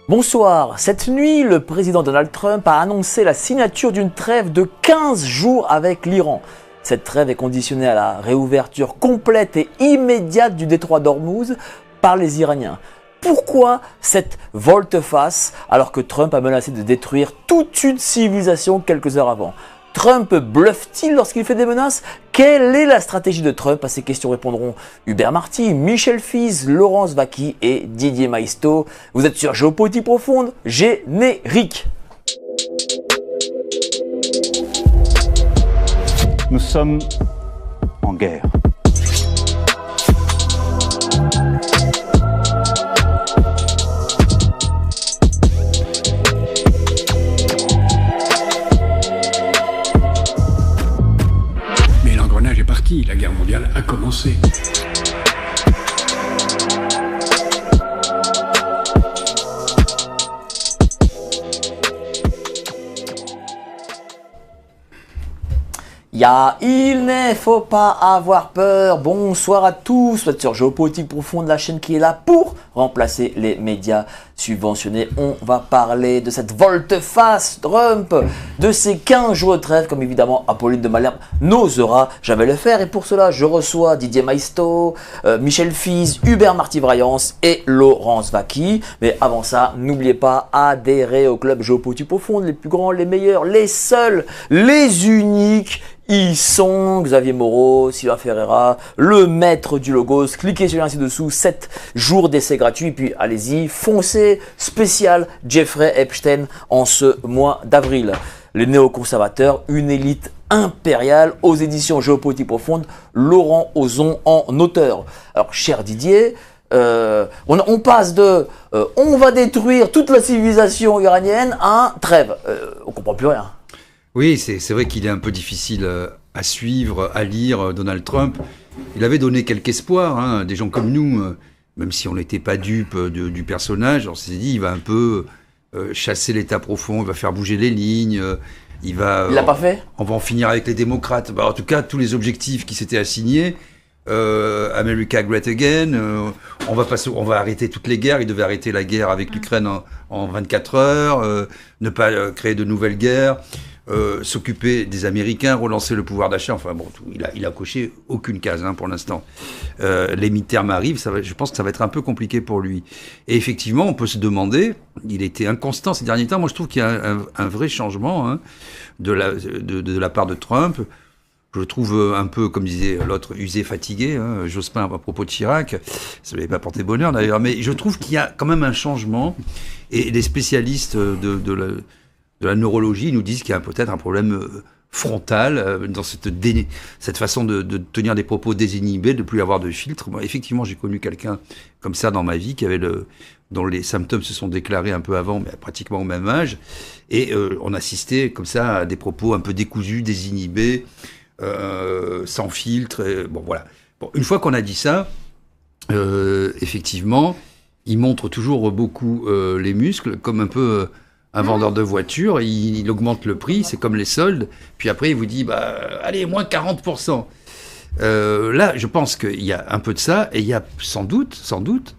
Bonsoir. Cette nuit, le président Donald Trump a annoncé la signature d'une trêve de 15 jours avec l'Iran. Cette trêve est conditionnée à la réouverture complète et immédiate du détroit d'Ormuz par les Iraniens. Pourquoi cette volte-face alors que Trump a menacé de détruire toute une civilisation quelques heures avant? Trump bluffe-t-il lorsqu'il fait des menaces? Quelle est la stratégie de Trump? À ces questions répondront Hubert Marty, Michel Fize, Laurence Vaky et Didier Maisto. Vous êtes sur Géopolitique Profonde, générique. Nous sommes en guerre. La guerre mondiale a commencé. Il ne faut pas avoir peur. Bonsoir à tous. Vous êtes sur Géopolitique Profonde, la chaîne qui est là pour remplacer les médias subventionnés. On va parler de cette volte-face Trump, de ces 15 jours de trêve, comme évidemment Apolline de Malherbe n'osera jamais le faire. Et pour cela, je reçois Didier Maisto, Michel Fize, Hubert Marty-Brayance et Laurence Vaky. Mais avant ça, n'oubliez pas, adhérer au club Géopolitique Profonde, les plus grands, les meilleurs, les seuls, les uniques. Ils sont Xavier Moreau, Sylvain Ferreira, le maître du logos. Cliquez sur le lien ci-dessous, 7 jours d'essai gratuit. Puis allez-y, foncez, spécial Jeffrey Epstein en ce mois d'avril. Les néoconservateurs, une élite impériale aux éditions Géopolitique Profonde, Laurent Ozon en auteur. Alors, cher Didier, on passe de on va détruire toute la civilisation iranienne à trêve. On comprend plus rien. Oui, c'est vrai qu'il est un peu difficile à suivre, à lire, Donald Trump. Il avait donné quelques espoirs, hein, des gens comme nous, même si on n'était pas dupes du personnage. On s'est dit, il va un peu chasser l'État profond, il va faire bouger les lignes, il l'a pas fait. On va en finir avec les démocrates. En tout cas, tous les objectifs qui s'étaient assignés, America Great Again, on va arrêter toutes les guerres. Il devait arrêter la guerre avec l'Ukraine en 24 heures, ne pas créer de nouvelles guerres. S'occuper des Américains, relancer le pouvoir d'achat, enfin bon, il a coché aucune case pour l'instant. Les midterms arrivent, je pense que ça va être un peu compliqué pour lui. Et effectivement, on peut se demander, il était inconstant ces derniers temps, moi je trouve qu'il y a un vrai changement de la part de Trump. Je le trouve un peu, comme disait l'autre, usé, fatigué, Jospin à propos de Chirac, ça ne lui avait pas porté bonheur d'ailleurs, mais je trouve qu'il y a quand même un changement, et les spécialistes de la neurologie nous disent qu'il y a peut-être un problème frontal dans cette façon de tenir des propos désinhibés, de ne plus avoir de filtre. Moi, effectivement, j'ai connu quelqu'un comme ça dans ma vie dont les symptômes se sont déclarés un peu avant, mais pratiquement au même âge. Et on assistait comme ça à des propos un peu décousus, désinhibés, sans filtre. Bon, voilà. Bon, une fois qu'on a dit ça, effectivement, il montre toujours beaucoup les muscles, comme un peu... un vendeur de voitures, il augmente le prix, c'est comme les soldes, puis après il vous dit, allez, moins 40%. Là, je pense qu'il y a un peu de ça, et il y a sans doute,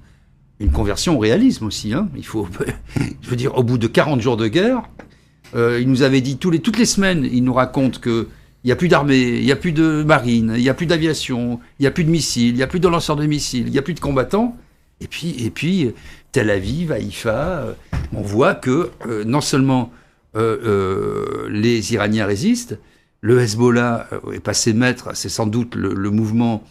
une conversion au réalisme aussi. Il faut, je veux dire, au bout de 40 jours de guerre, il nous avait dit toutes les semaines, il nous raconte qu'il n'y a plus d'armée, il n'y a plus de marine, il n'y a plus d'aviation, il n'y a plus de missiles, il n'y a plus de lanceurs de missiles, il n'y a plus de combattants. Et puis Tel Aviv, Haïfa, on voit que non seulement les Iraniens résistent, le Hezbollah est passé maître, c'est sans doute le mouvement,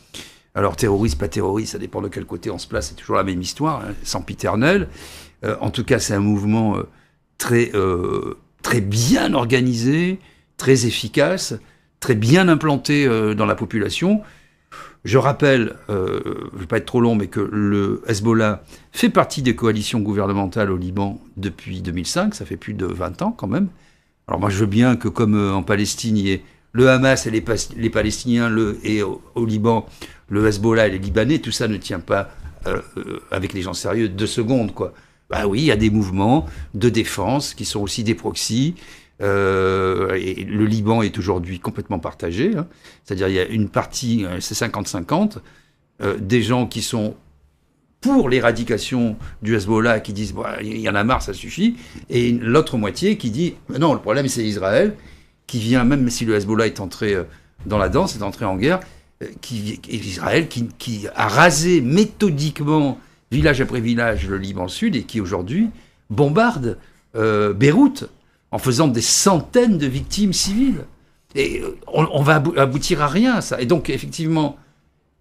alors terroriste, pas terroriste, ça dépend de quel côté on se place, c'est toujours la même histoire, sempiternelle. En tout cas, c'est un mouvement très bien organisé, très efficace, très bien implanté dans la population. Je rappelle, je ne vais pas être trop long, mais que le Hezbollah fait partie des coalitions gouvernementales au Liban depuis 2005, ça fait plus de 20 ans quand même. Alors moi je veux bien que comme en Palestine, il y ait le Hamas et les Palestiniens, et au Liban, le Hezbollah et les Libanais, tout ça ne tient pas avec les gens sérieux 2 secondes, quoi. Bah oui, il y a des mouvements de défense qui sont aussi des proxys. Et le Liban est aujourd'hui complètement partagé. C'est-à-dire il y a une partie, c'est 50-50, des gens qui sont pour l'éradication du Hezbollah, qui disent il y en a marre, ça suffit, et l'autre moitié qui dit non, le problème c'est Israël, qui vient, même si le Hezbollah est entré dans la danse, est entré en guerre, Israël qui a rasé méthodiquement, village après village, le Liban Sud, et qui aujourd'hui bombarde Beyrouth, en faisant des centaines de victimes civiles. Et on va aboutir à rien, ça. Et donc, effectivement,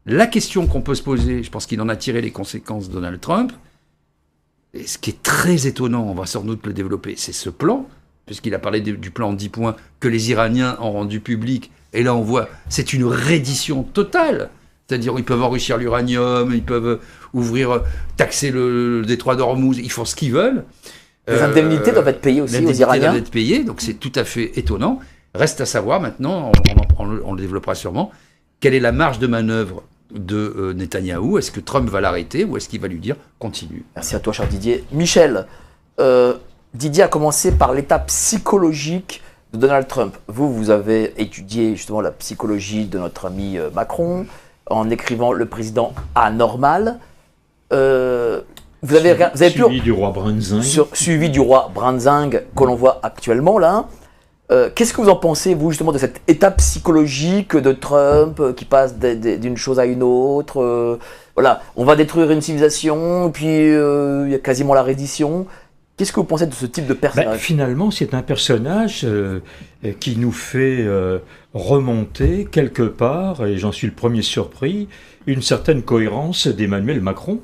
la question qu'on peut se poser, je pense qu'il en a tiré les conséquences, Donald Trump, et ce qui est très étonnant, on va sans doute le développer, c'est ce plan, puisqu'il a parlé du plan en 10 points que les Iraniens ont rendu public, et là on voit, c'est une reddition totale. C'est-à-dire ils peuvent enrichir l'uranium, ils peuvent taxer le détroit d'Ormuz, ils font ce qu'ils veulent. Les indemnités doivent être payées aussi aux Iraniens. Doivent être payées, donc c'est tout à fait étonnant. Reste à savoir maintenant, on le développera sûrement, quelle est la marge de manœuvre de Netanyahou. Est-ce que Trump va l'arrêter ou est-ce qu'il va lui dire continue? Merci à toi, cher Didier. Michel, Didier a commencé par l'étape psychologique de Donald Trump. Vous avez étudié justement la psychologie de notre ami Macron en écrivant Le président anormal. Vous avez suivi du roi Branzing. Suivi du roi Branzing que l'on voit actuellement là. Qu'est-ce que vous en pensez, vous, justement, de cette étape psychologique de Trump qui passe d'une chose à une autre voilà, on va détruire une civilisation, puis il y a quasiment la reddition. Qu'est-ce que vous pensez de ce type de personnage? Finalement, c'est un personnage qui nous fait remonter quelque part, et j'en suis le premier surpris, une certaine cohérence d'Emmanuel Macron.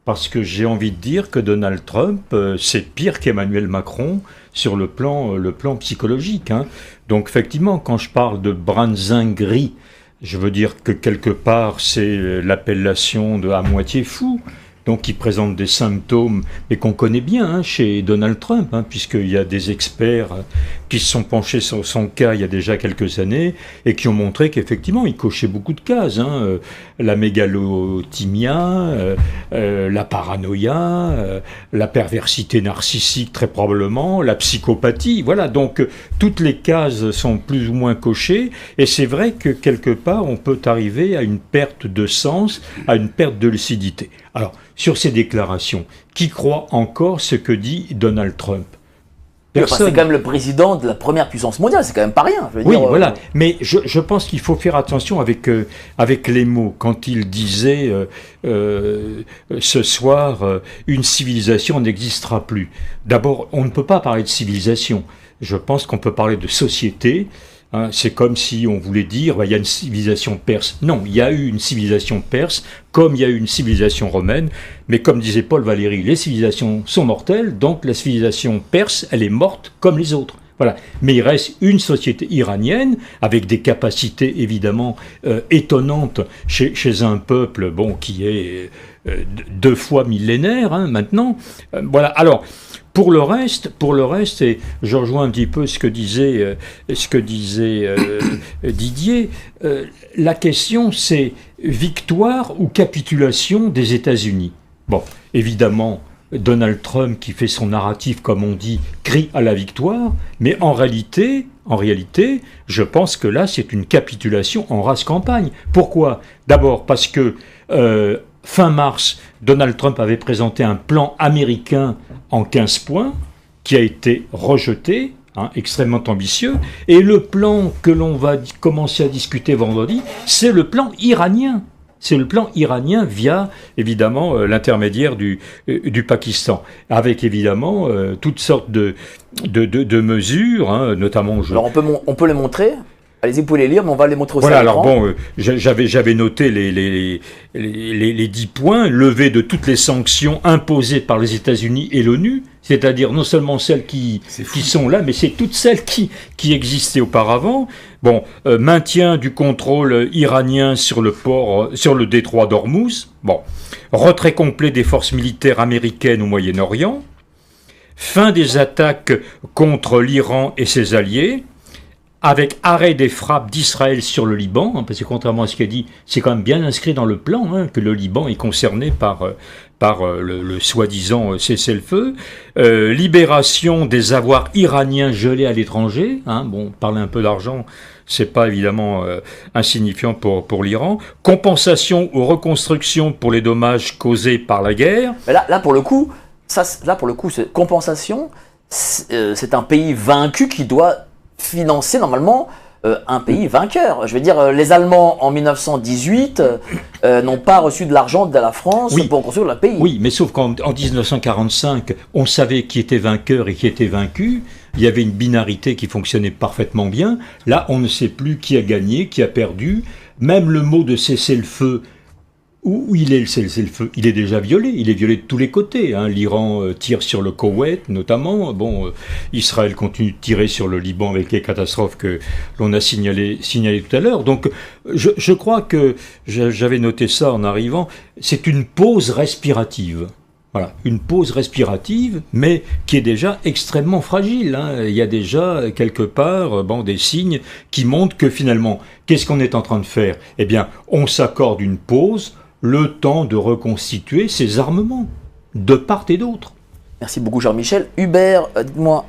Parce que j'ai envie de dire que Donald Trump, c'est pire qu'Emmanuel Macron sur le plan psychologique. Hein. Donc effectivement, quand je parle de Branzingerie, je veux dire que quelque part, c'est l'appellation de à moitié fou. Donc qui présente des symptômes, mais qu'on connaît bien hein, chez Donald Trump, hein, puisqu'il y a des experts qui se sont penchés sur son cas il y a déjà quelques années, et qui ont montré qu'effectivement, il cochait beaucoup de cases. Hein, la mégalothymia, la paranoïa, la perversité narcissique très probablement, la psychopathie, voilà, donc toutes les cases sont plus ou moins cochées, et c'est vrai que quelque part, on peut arriver à une perte de sens, à une perte de lucidité. Alors, sur ces déclarations, qui croit encore ce que dit Donald Trump? Personne. C'est quand même le président de la première puissance mondiale, c'est quand même pas rien. Je veux oui, dire, voilà. Mais je pense qu'il faut faire attention avec les mots. Quand il disait ce soir, une civilisation n'existera plus. D'abord, on ne peut pas parler de civilisation. Je pense qu'on peut parler de société. Hein, c'est comme si on voulait dire, il y a une civilisation perse. Non, il y a eu une civilisation perse, comme il y a eu une civilisation romaine. Mais comme disait Paul Valéry, les civilisations sont mortelles, donc la civilisation perse, elle est morte comme les autres. Voilà. Mais il reste une société iranienne, avec des capacités évidemment étonnantes chez un peuple qui est 2 fois millénaire hein, maintenant. Voilà. Alors, pour le reste, et je rejoins un petit peu ce que disait Didier, la question c'est victoire ou capitulation des États-Unis. Bon, évidemment, Donald Trump qui fait son narratif, comme on dit, crie à la victoire, mais en réalité, je pense que là, c'est une capitulation en race campagne. Pourquoi? D'abord parce que fin mars, Donald Trump avait présenté un plan américain en 15 points, qui a été rejeté, extrêmement ambitieux, et le plan que l'on va commencer à discuter vendredi, c'est le plan iranien. C'est le plan iranien via, évidemment, l'intermédiaire du Pakistan, avec évidemment toutes sortes de mesures, hein, notamment... Alors on peut les montrer. Allez-y, vous pouvez les lire, mais on va les montrer aussi. Voilà, alors bon, j'avais noté les 10 points, levée de toutes les sanctions imposées par les États-Unis et l'ONU, c'est-à-dire non seulement celles qui sont là, mais c'est toutes celles qui existaient auparavant. Bon, maintien du contrôle iranien sur le détroit d'Ormuz. Bon, retrait complet des forces militaires américaines au Moyen-Orient. Fin des attaques contre l'Iran et ses alliés. Avec arrêt des frappes d'Israël sur le Liban, hein, parce que contrairement à ce qu'a dit, c'est quand même bien inscrit dans le plan hein, que le Liban est concerné par le soi-disant cessez-le-feu, libération des avoirs iraniens gelés à l'étranger, hein, bon, parler un peu d'argent, C'est pas évidemment insignifiant pour l'Iran. Compensation ou reconstruction pour les dommages causés par la guerre. Mais là pour le coup, c'est compensation. C'est un pays vaincu qui doit financer normalement un pays vainqueur. Je veux dire, les Allemands en 1918 n'ont pas reçu de l'argent de la France pour construire le pays. Oui, mais sauf qu'en 1945, on savait qui était vainqueur et qui était vaincu. Il y avait une binarité qui fonctionnait parfaitement bien. Là, on ne sait plus qui a gagné, qui a perdu. Même le mot de cessez-le-feu, où il est le cessez-le-feu? Il est déjà violé. Il est violé de tous les côtés. L'Iran tire sur le Koweït, notamment. Israël continue de tirer sur le Liban avec les catastrophes que l'on a signalées tout à l'heure. Donc, je crois que j'avais noté ça en arrivant. C'est une pause respirative. Voilà, une pause respirative, mais qui est déjà extrêmement fragile. Il y a déjà, quelque part, des signes qui montrent que finalement, qu'est-ce qu'on est en train de faire? Eh bien, on s'accorde une pause, le temps de reconstituer ses armements, de part et d'autre. Merci beaucoup, Jean-Michel. Hubert, dites-moi,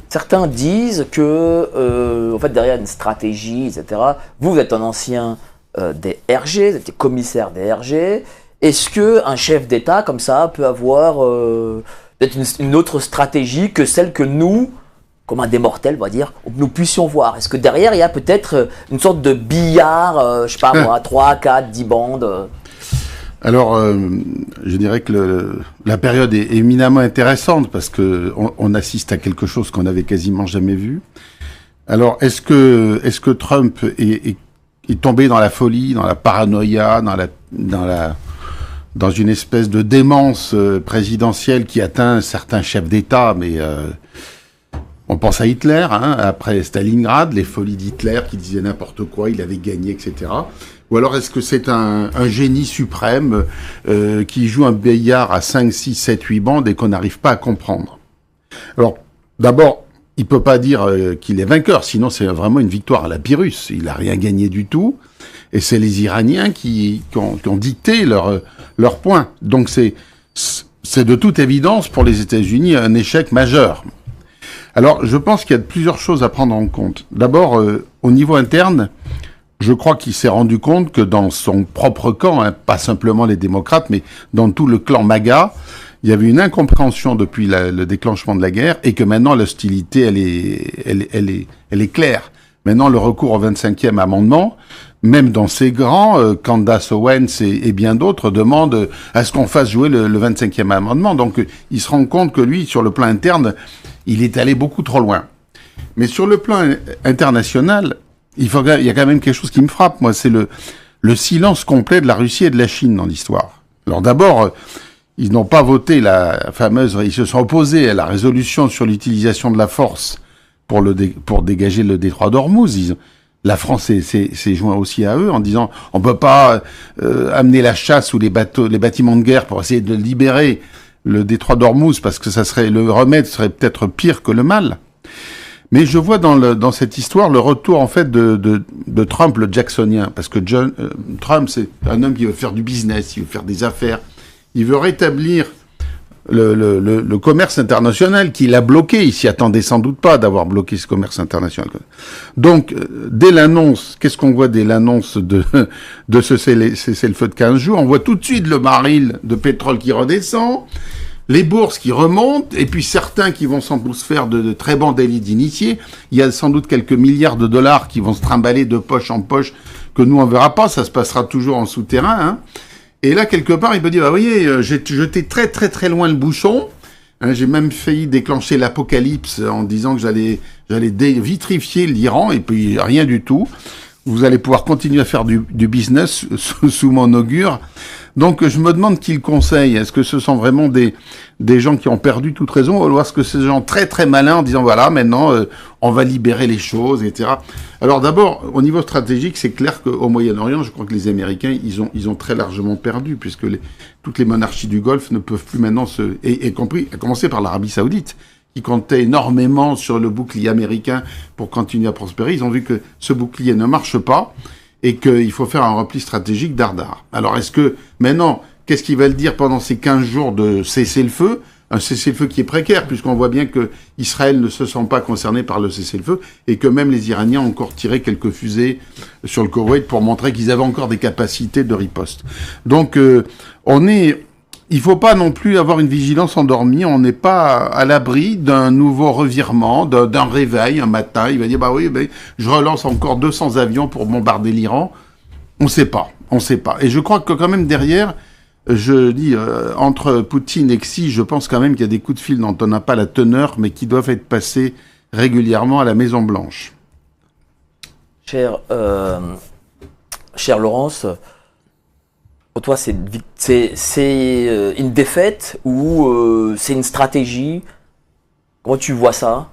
certains disent que, en fait, derrière une stratégie, etc., vous êtes un ancien des RG, vous étiez commissaire des RG. Est-ce qu'un chef d'État, comme ça, peut avoir peut-être une autre stratégie que celle que nous, comme un des mortels, on va dire, nous puissions voir? Est-ce que derrière, il y a peut-être une sorte de billard, je sais pas moi, 3, 4, 10 bandes Alors, je dirais que la période est éminemment intéressante parce qu'on assiste à quelque chose qu'on n'avait quasiment jamais vu. Alors, est-ce que Trump est tombé dans la folie, dans la paranoïa, dans une espèce de démence présidentielle qui atteint certains chefs d'État, mais on pense à Hitler, après Stalingrad, les folies d'Hitler qui disait n'importe quoi, il avait gagné, etc. Ou alors est-ce que c'est un génie suprême qui joue un billard à 5, 6, 7, 8 bandes et qu'on n'arrive pas à comprendre? Alors, d'abord, il peut pas dire qu'il est vainqueur, sinon c'est vraiment une victoire à la Pyrrhus. Il a rien gagné du tout. Et c'est les Iraniens qui ont dicté leur point. Donc c'est de toute évidence pour les États-Unis un échec majeur. Alors je pense qu'il y a plusieurs choses à prendre en compte. D'abord, au niveau interne, je crois qu'il s'est rendu compte que dans son propre camp, pas simplement les démocrates, mais dans tout le clan MAGA, il y avait une incompréhension depuis le déclenchement de la guerre et que maintenant l'hostilité, elle est claire. Maintenant, le recours au 25e amendement, même dans ces grands, Candace Owens et bien d'autres demandent à ce qu'on fasse jouer le 25e amendement. Donc, il se rend compte que lui, sur le plan interne, il est allé beaucoup trop loin. Mais sur le plan international, il y a quand même quelque chose qui me frappe, moi, c'est le silence complet de la Russie et de la Chine dans l'histoire. Alors d'abord, ils n'ont pas voté ils se sont opposés à la résolution sur l'utilisation de la force pour dégager le détroit d'Ormuz. La France s'est joint aussi à eux en disant on peut pas amener la chasse ou les bâtiments de guerre pour essayer de libérer le détroit d'Ormuz parce que le remède serait peut-être pire que le mal. Mais je vois dans cette histoire le retour en fait de Trump, le jacksonien, parce que Trump c'est un homme qui veut faire du business, il veut faire des affaires, il veut rétablir le commerce international qu'il a bloqué. Il s'y attendait sans doute pas d'avoir bloqué ce commerce international. Donc, dès l'annonce, qu'est-ce qu'on voit dès l'annonce de ce cessez-le-feu de 15 jours? On voit tout de suite le baril de pétrole qui redescend, les bourses qui remontent, et puis certains qui vont sans doute faire de très bons délits d'initiés. Il y a sans doute quelques milliards de dollars qui vont se trimballer de poche en poche que nous on verra pas. Ça se passera toujours en souterrain, Et là, quelque part, il peut dire, vous voyez, j'ai jeté très très très loin le bouchon. J'ai même failli déclencher l'apocalypse en disant que j'allais vitrifier l'Iran, et puis rien du tout. Vous allez pouvoir continuer à faire du business sous mon augure. Donc, je me demande qui le conseille. Est-ce que ce sont vraiment des gens qui ont perdu toute raison, ou est-ce que c'est des gens très très malins en disant, voilà, maintenant, on va libérer les choses, etc. Alors d'abord, au niveau stratégique, c'est clair qu'au Moyen-Orient, je crois que les Américains, ils ont très largement perdu, puisque toutes les monarchies du Golfe ne peuvent plus maintenant à commencer par l'Arabie Saoudite, qui comptait énormément sur le bouclier américain pour continuer à prospérer. Ils ont vu que ce bouclier ne marche pas et qu'il faut faire un repli stratégique dardard. Alors est-ce que maintenant, qu'est-ce qu'ils veulent dire pendant ces 15 jours de cessez-le-feu? un cessez-le-feu qui est précaire, puisqu'on voit bien que Israël ne se sent pas concerné par le cessez-le-feu, et que même les Iraniens ont encore tiré quelques fusées sur le Koweït pour montrer qu'ils avaient encore des capacités de riposte. Donc, il faut pas non plus avoir une vigilance endormie. On n'est pas à l'abri d'un nouveau revirement, d'un réveil un matin. Il va dire, bah oui, je relance encore 200 avions pour bombarder l'Iran. On sait pas. Et je crois que quand même derrière, je dis, entre Poutine et Xi, je pense quand même qu'il y a des coups de fil dont on n'a pas la teneur, mais qui doivent être passés régulièrement à la Maison-Blanche. Cher Laurence, pour toi, c'est une défaite ou c'est une stratégie? Comment tu vois ça?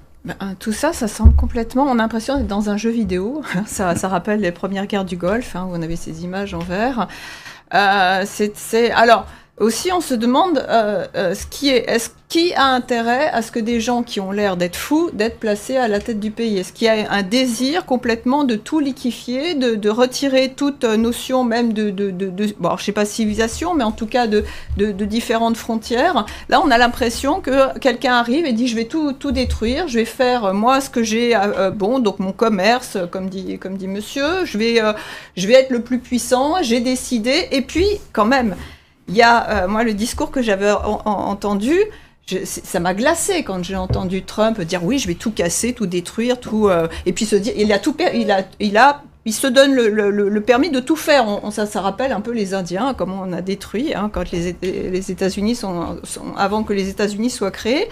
Tout ça, ça semble complètement... On a l'impression d'être dans un jeu vidéo. Ça rappelle les premières guerres du Golfe, où on avait ces images en vert. Alors, aussi, on se demande qui a intérêt à ce que des gens qui ont l'air d'être fous, d'être placés à la tête du pays? Est-ce qu'il y a un désir complètement de tout liquéfier, de retirer toute notion même bon, alors, je sais pas civilisation, mais en tout cas de différentes frontières? Là, on a l'impression que quelqu'un arrive et dit je vais tout détruire, je vais faire moi ce que j'ai donc mon commerce, comme dit monsieur, je vais être le plus puissant, j'ai décidé. Et puis quand même, il y a moi le discours que j'avais entendu. Ça m'a glacé quand j'ai entendu Trump dire oui, je vais tout casser, tout détruire, tout et puis se dire il se donne le permis de tout faire. Ça rappelle un peu les Indiens, comment on a détruit quand les États-Unis sont avant que les États-Unis soient créés.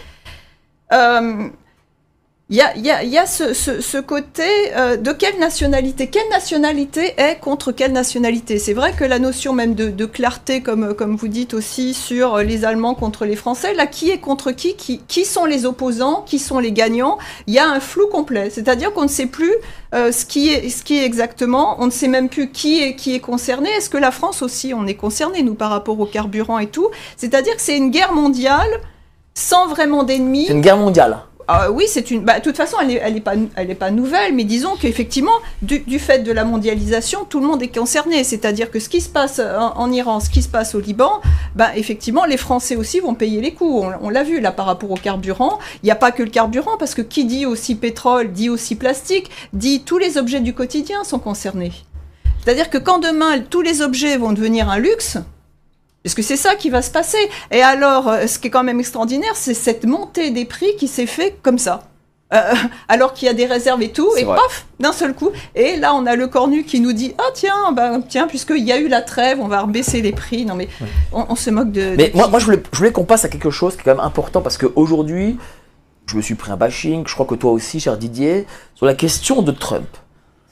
Il y a ce côté de quelle nationalité est contre quelle nationalité. C'est vrai que la notion même de clarté, comme vous dites aussi, sur les Allemands contre les Français, là, qui est contre qui sont les opposants, qui sont les gagnants, il y a un flou complet. C'est-à-dire qu'on ne sait plus ce qui est exactement, on ne sait même plus qui est concerné. Est-ce que la France aussi, on est concerné, nous, par rapport au carburant et tout? C'est-à-dire que c'est une guerre mondiale sans vraiment d'ennemis. C'est une guerre mondiale. Oui, c'est une. De toute façon, elle est pas nouvelle, mais disons qu'effectivement, du fait de la mondialisation, tout le monde est concerné. C'est-à-dire que ce qui se passe en Iran, ce qui se passe au Liban, effectivement, les Français aussi vont payer les coûts. On l'a vu là par rapport au carburant. Il n'y a pas que le carburant, parce que qui dit aussi pétrole, dit aussi plastique, dit tous les objets du quotidien sont concernés. C'est-à-dire que quand demain tous les objets vont devenir un luxe. Est-ce que c'est ça qui va se passer? Et alors, ce qui est quand même extraordinaire, c'est cette montée des prix qui s'est fait comme ça. Alors qu'il y a des réserves et tout, et paf, d'un seul coup. Et là, on a le Cornu qui nous dit « Ah tiens, puisqu'il y a eu la trêve, on va rebaisser les prix. » Non mais, on se moque de... Mais moi je voulais qu'on passe à quelque chose qui est quand même important, parce qu'aujourd'hui, je me suis pris un bashing, je crois que toi aussi, cher Didier, sur la question de Trump.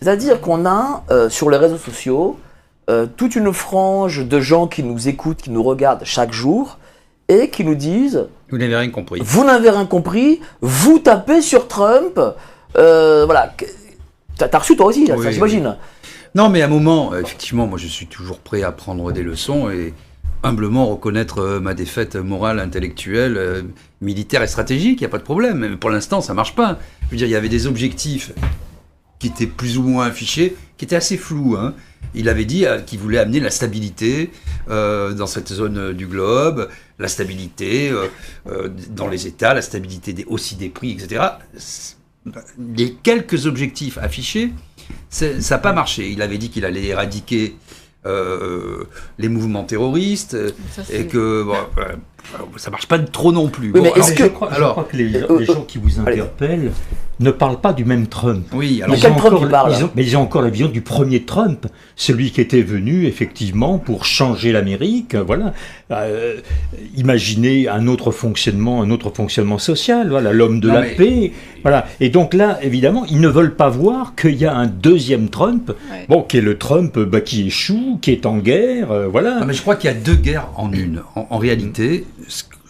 C'est-à-dire qu'on a, sur les réseaux sociaux, toute une frange de gens qui nous écoutent, qui nous regardent chaque jour et qui nous disent « Vous n'avez rien compris. Vous n'avez rien compris, vous tapez sur Trump. » Voilà. T'as reçu toi aussi, ça, j'imagine. Non, mais à un moment, effectivement, moi je suis toujours prêt à prendre des leçons et humblement reconnaître ma défaite morale, intellectuelle, militaire et stratégique, il n'y a pas de problème. Mais pour l'instant, ça ne marche pas. Je veux dire, il y avait des objectifs qui étaient plus ou moins affichés, qui étaient assez flous, Il avait dit qu'il voulait amener la stabilité dans cette zone du globe, la stabilité dans les États, la stabilité aussi des prix, etc. Les quelques objectifs affichés, ça n'a pas marché. Il avait dit qu'il allait éradiquer les mouvements terroristes et que ça marche pas trop non plus. Oui, mais je crois que les gens qui vous interpellent ne parlent pas du même Trump. Oui, alors ils ont encore la vision du premier Trump, celui qui était venu effectivement pour changer l'Amérique. Voilà, imaginer un autre fonctionnement social. Voilà, l'homme de la paix. Voilà, et donc là, évidemment, ils ne veulent pas voir qu'il y a un deuxième Trump, qui est le Trump qui échoue, qui est en guerre. Voilà. Non, mais je crois qu'il y a deux guerres en une. En réalité,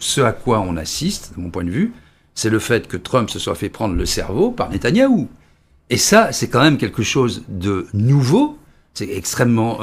ce à quoi on assiste, de mon point de vue, c'est le fait que Trump se soit fait prendre le cerveau par Netanyahou. Et ça, c'est quand même quelque chose de nouveau. C'est extrêmement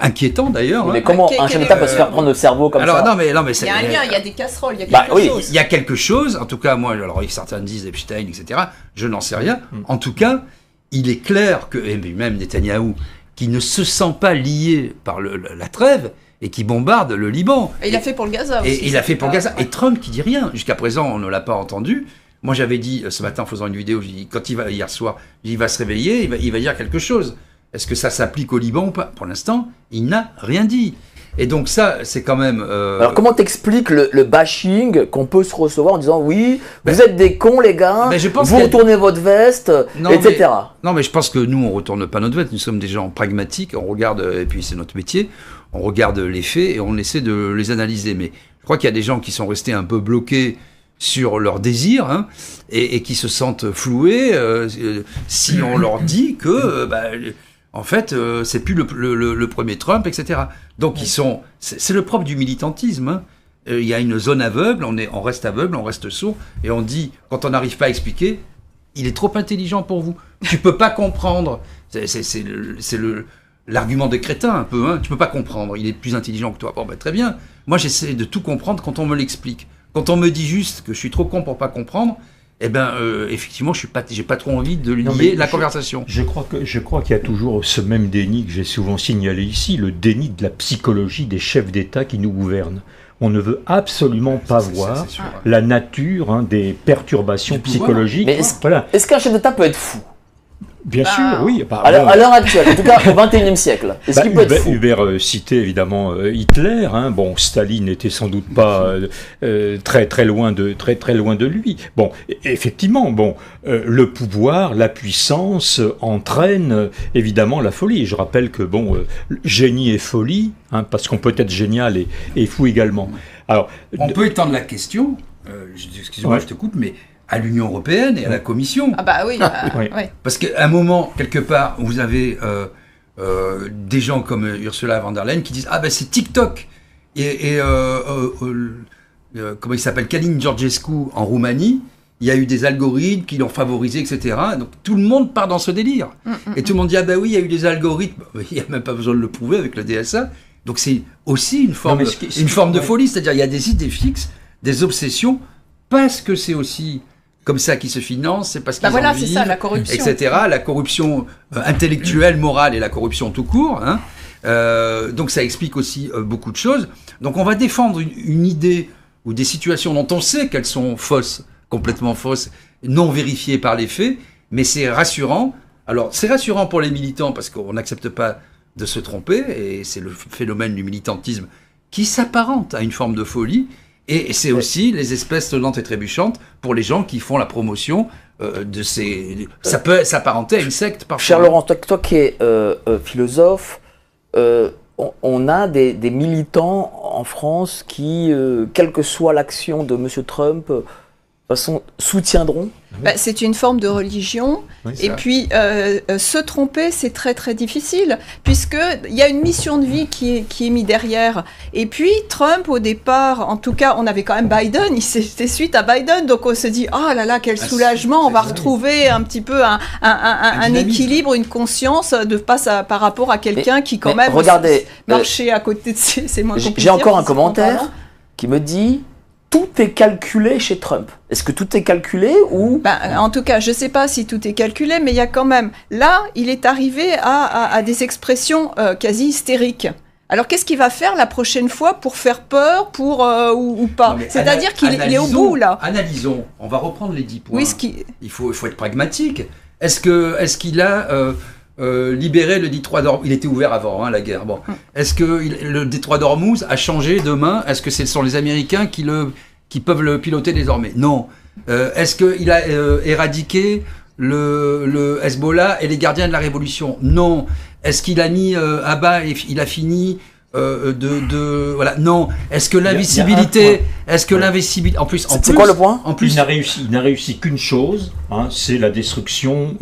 inquiétant d'ailleurs. Mais comment un chef d'État peut se faire prendre le cerveau comme ça? Non, mais il y a un lien, il y a des casseroles, il y a quelque chose. Il y a quelque chose. En tout cas, moi, alors certains disent Epstein, etc. Je n'en sais rien. En tout cas, il est clair que, et même Netanyahou, qui ne se sent pas lié par la trêve, et qui bombarde le Liban. Et il a fait pour le Gaza aussi. Et il a fait pour le Gaza. Ouais. Et Trump qui dit rien. Jusqu'à présent, on ne l'a pas entendu. Moi, j'avais dit ce matin en faisant une vidéo, quand il va hier soir, il va se réveiller, il va dire quelque chose. Est-ce que ça s'applique au Liban ou pas? Pour l'instant, il n'a rien dit. Et donc ça, c'est quand même... Alors comment t'expliques le bashing qu'on peut se recevoir en disant oui, vous êtes des cons les gars, je pense vous retournez votre veste, etc. Non, mais je pense que nous, on retourne pas notre veste. Nous sommes des gens pragmatiques. On regarde, et puis c'est notre métier, on regarde les faits et on essaie de les analyser. Mais je crois qu'il y a des gens qui sont restés un peu bloqués sur leurs désirs hein, et qui se sentent floués si on leur dit que... en fait, c'est plus le premier Trump, etc. Donc c'est le propre du militantisme. Hein. Il y a une zone aveugle, on reste aveugle, on reste sourd, et on dit, quand on n'arrive pas à expliquer, il est trop intelligent pour vous. Tu peux pas comprendre. C'est l'argument des crétins un peu. Hein. Tu peux pas comprendre. Il est plus intelligent que toi. Bon, très bien. Moi, j'essaie de tout comprendre quand on me l'explique. Quand on me dit juste que je suis trop con pour pas comprendre, effectivement, j'ai pas trop envie de lier la conversation. Je crois qu'il y a toujours ce même déni que j'ai souvent signalé ici, le déni de la psychologie des chefs d'État qui nous gouvernent. On ne veut absolument pas voir la nature des perturbations psychologiques. Mais est-ce qu'un chef d'État peut être fou? Bien sûr, oui. À l'heure actuelle, en tout cas au XXIe siècle. Est-ce qu'il peut être fou? Hubert citait évidemment Hitler. Hein. Bon, Staline n'était sans doute pas très loin de lui. Bon, effectivement, le pouvoir, la puissance entraîne évidemment la folie. Je rappelle que génie et folie, hein, parce qu'on peut être génial et fou également. Alors, on peut étendre la question. Excuse-moi, je te coupe, mais à l'Union européenne et à la Commission. Ah bah oui. Oui. Parce qu'à un moment, quelque part, vous avez des gens comme Ursula von der Leyen qui disent « Ah ben c'est TikTok !» Et comment il s'appelle, Călin Georgescu en Roumanie, il y a eu des algorithmes qui l'ont favorisé, etc. Donc tout le monde part dans ce délire. Et tout le monde dit « Ah ben oui, il y a eu des algorithmes. » Il n'y a même pas besoin de le prouver avec le DSA. Donc c'est aussi une forme de folie. C'est-à-dire il y a des idées fixes, des obsessions, parce que c'est aussi... comme ça qu'ils se financent, c'est parce qu'ils en vivent, c'est ça, la corruption. etc. La corruption intellectuelle, morale et la corruption tout court. Hein. Donc ça explique aussi beaucoup de choses. Donc on va défendre une idée ou des situations dont on sait qu'elles sont fausses, complètement fausses, non vérifiées par les faits, mais c'est rassurant. Alors c'est rassurant pour les militants parce qu'on n'accepte pas de se tromper, et c'est le phénomène du militantisme qui s'apparente à une forme de folie. Et c'est aussi les espèces sonnantes et trébuchantes pour les gens qui font la promotion de ces... Ça peut s'apparenter à une secte parfois. Cher Laurent, toi qui es philosophe, on a des militants en France qui, quelle que soit l'action de M. Trump, soutiendront. C'est une forme de religion, et puis se tromper, c'est très très difficile, puisqu'il y a une mission de vie qui est mise derrière. Et puis Trump, au départ, en tout cas, on avait quand même Biden, c'était suite à Biden, donc on se dit, oh là là, quel soulagement, on va retrouver un petit peu un équilibre, une conscience de par rapport à quelqu'un qui quand même marchait à côté de c'est moins compliqué. J'ai encore un commentaire qui me dit... Tout est calculé chez Trump. Est-ce que tout est calculé ou... En tout cas, je ne sais pas si tout est calculé, mais il y a quand même... Là, il est arrivé à des expressions quasi hystériques. Alors, qu'est-ce qu'il va faire la prochaine fois pour faire peur ou pas? C'est-à-dire qu'il est au bout, là. Analysons. On va reprendre les 10 points. Il faut être pragmatique. Est-ce qu'il a... libérer le détroit d'Ormuz, il était ouvert avant la guerre. Bon, est-ce que le détroit d'Ormuz a changé demain? Est-ce que ce sont les Américains qui peuvent le piloter désormais? Non. Est-ce qu'il a éradiqué le Hezbollah et les gardiens de la révolution? Non. Est-ce qu'il a mis à bas et il a fini voilà, non. Est-ce que l'invisibilité, en plus, c'est quoi le point? En plus, il n'a réussi qu'une chose, c'est la destruction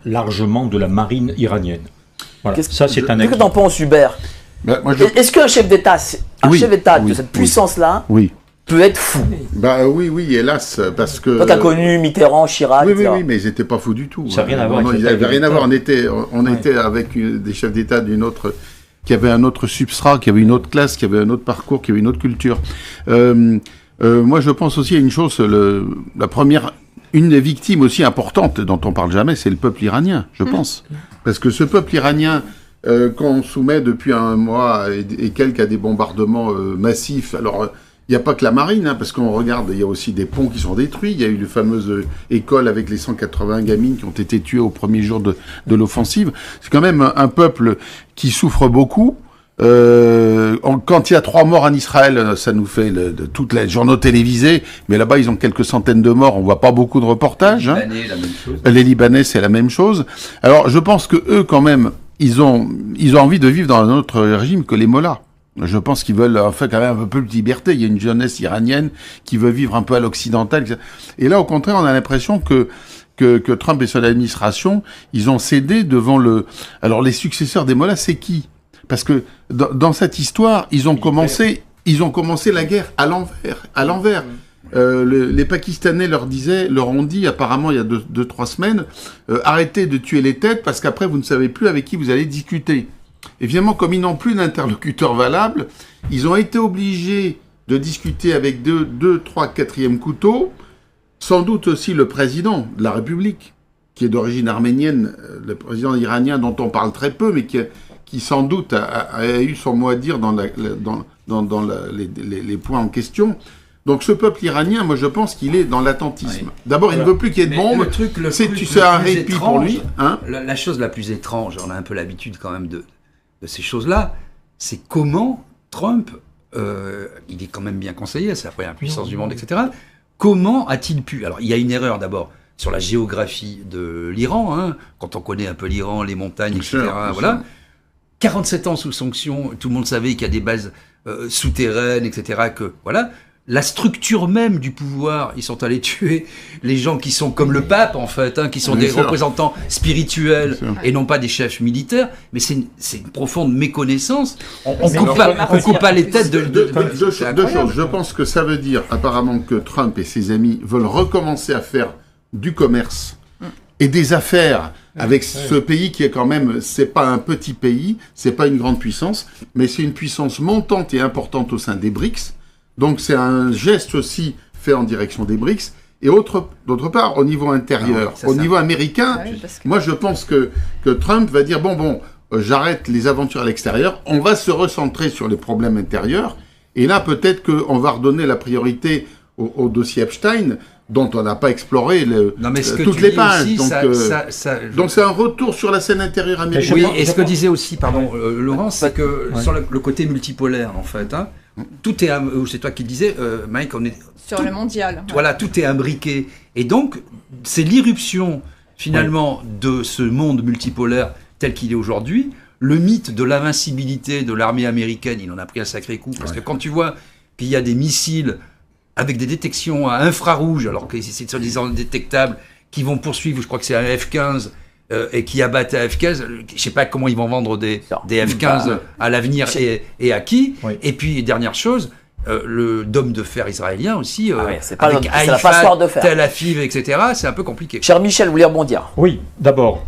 largement de la marine iranienne. Voilà. Ça, c'est un exemple. Qu'est-ce que t'en penses, Hubert? Est-ce qu'un chef d'État, de cette puissance-là, peut être fou? Oui, hélas, parce que... Toi, t'as connu Mitterrand, Chirac, Oui, mais ils n'étaient pas fous du tout. Ça n'a rien à voir. Ils n'avaient rien à voir. On était avec des chefs d'État qui avait un autre substrat, qui avait une autre classe, qui avait un autre parcours, qui avait une autre culture. Moi, je pense aussi à une chose, une des victimes aussi importantes dont on parle jamais, c'est le peuple iranien, je pense. Parce que ce peuple iranien, qu'on soumet depuis un mois et quelques à des bombardements massifs. Alors, il n'y a pas que la marine, hein, parce qu'on regarde, il y a aussi des ponts qui sont détruits. Il y a eu la fameuse école avec les 180 gamines qui ont été tuées au premier jour de l'offensive. C'est quand même un peuple qui souffre beaucoup. Quand il y a 3 morts en Israël, ça nous fait toutes les journaux télévisés, mais là-bas ils ont quelques centaines de morts, on voit pas beaucoup de reportages. Les Libanais, la même chose. Les Libanais, c'est la même chose. Alors je pense que eux, quand même, ils ont envie de vivre dans un autre régime que les mollahs. Je pense qu'ils veulent enfin quand même un peu de liberté. Il y a une jeunesse iranienne qui veut vivre un peu à l'occidental. Et là, au contraire, on a l'impression que Trump et son administration, ils ont cédé devant Alors les successeurs des mollahs, c'est qui ? Parce que dans cette histoire, ils ont commencé la guerre à l'envers. Les Pakistanais leur ont dit apparemment il y a 2-3 semaines, arrêtez de tuer les têtes parce qu'après vous ne savez plus avec qui vous allez discuter. Évidemment, comme ils n'ont plus d'interlocuteur valable, ils ont été obligés de discuter avec 2, 3, 4e couteau, sans doute aussi le président de la République, qui est d'origine arménienne, le président iranien dont on parle très peu, mais qui sans doute a eu son mot à dire dans les points en question. Donc ce peuple iranien, moi je pense qu'il est dans l'attentisme. Ouais. D'abord, il ne veut plus qu'il y ait de bombes, c'est un répit pour lui. Hein, la chose la plus étrange, on a un peu l'habitude quand même de ces choses-là, c'est comment Trump, il est quand même bien conseillé, c'est la première puissance du monde, etc. Comment a-t-il pu... Alors il y a une erreur d'abord sur la géographie de l'Iran, hein, quand on connaît un peu l'Iran, les montagnes, etc. Voilà. 47 ans sous sanction, tout le monde savait qu'il y a des bases souterraines, etc. Que voilà, la structure même du pouvoir, ils sont allés tuer les gens qui sont comme le pape en fait, hein, qui sont des représentants spirituels et non pas des chefs militaires. Mais c'est une profonde méconnaissance. On coupe pas les têtes de deux choses. Je pense que ça veut dire apparemment que Trump et ses amis veulent recommencer à faire du commerce et des affaires avec ce pays qui est quand même, c'est pas un petit pays, c'est pas une grande puissance, mais c'est une puissance montante et importante au sein des BRICS. Donc c'est un geste aussi fait en direction des BRICS. Et d'autre part, au niveau intérieur, niveau américain, moi je pense que Trump va dire, j'arrête les aventures à l'extérieur, on va se recentrer sur les problèmes intérieurs, et là peut-être qu'on va redonner la priorité au dossier Epstein, dont on n'a pas exploré toutes les pages. Donc c'est un retour sur la scène intérieure américaine. Oui, et ce que disait aussi, Laurent, c'est que sur le côté multipolaire, en fait, hein, tout est, c'est toi qui le disais, Mike, on est sur le mondial. Voilà, tout est imbriqué, et donc c'est l'irruption finalement de ce monde multipolaire tel qu'il est aujourd'hui. Le mythe de l'invincibilité de l'armée américaine, il en a pris un sacré coup, parce que quand tu vois qu'il y a des missiles avec des détections à infrarouge, alors que c'est soi-disant détectable, qui vont poursuivre, je crois que c'est un F-15, et qui abattent un F-15, je ne sais pas comment ils vont vendre des F-15 à l'avenir et à qui. Oui. Et puis, dernière chose, le dôme de fer israélien aussi, c'est la passoire de fer. Tel Aviv, etc., c'est un peu compliqué. Cher Michel, vous voulez rebondir? Oui, d'abord,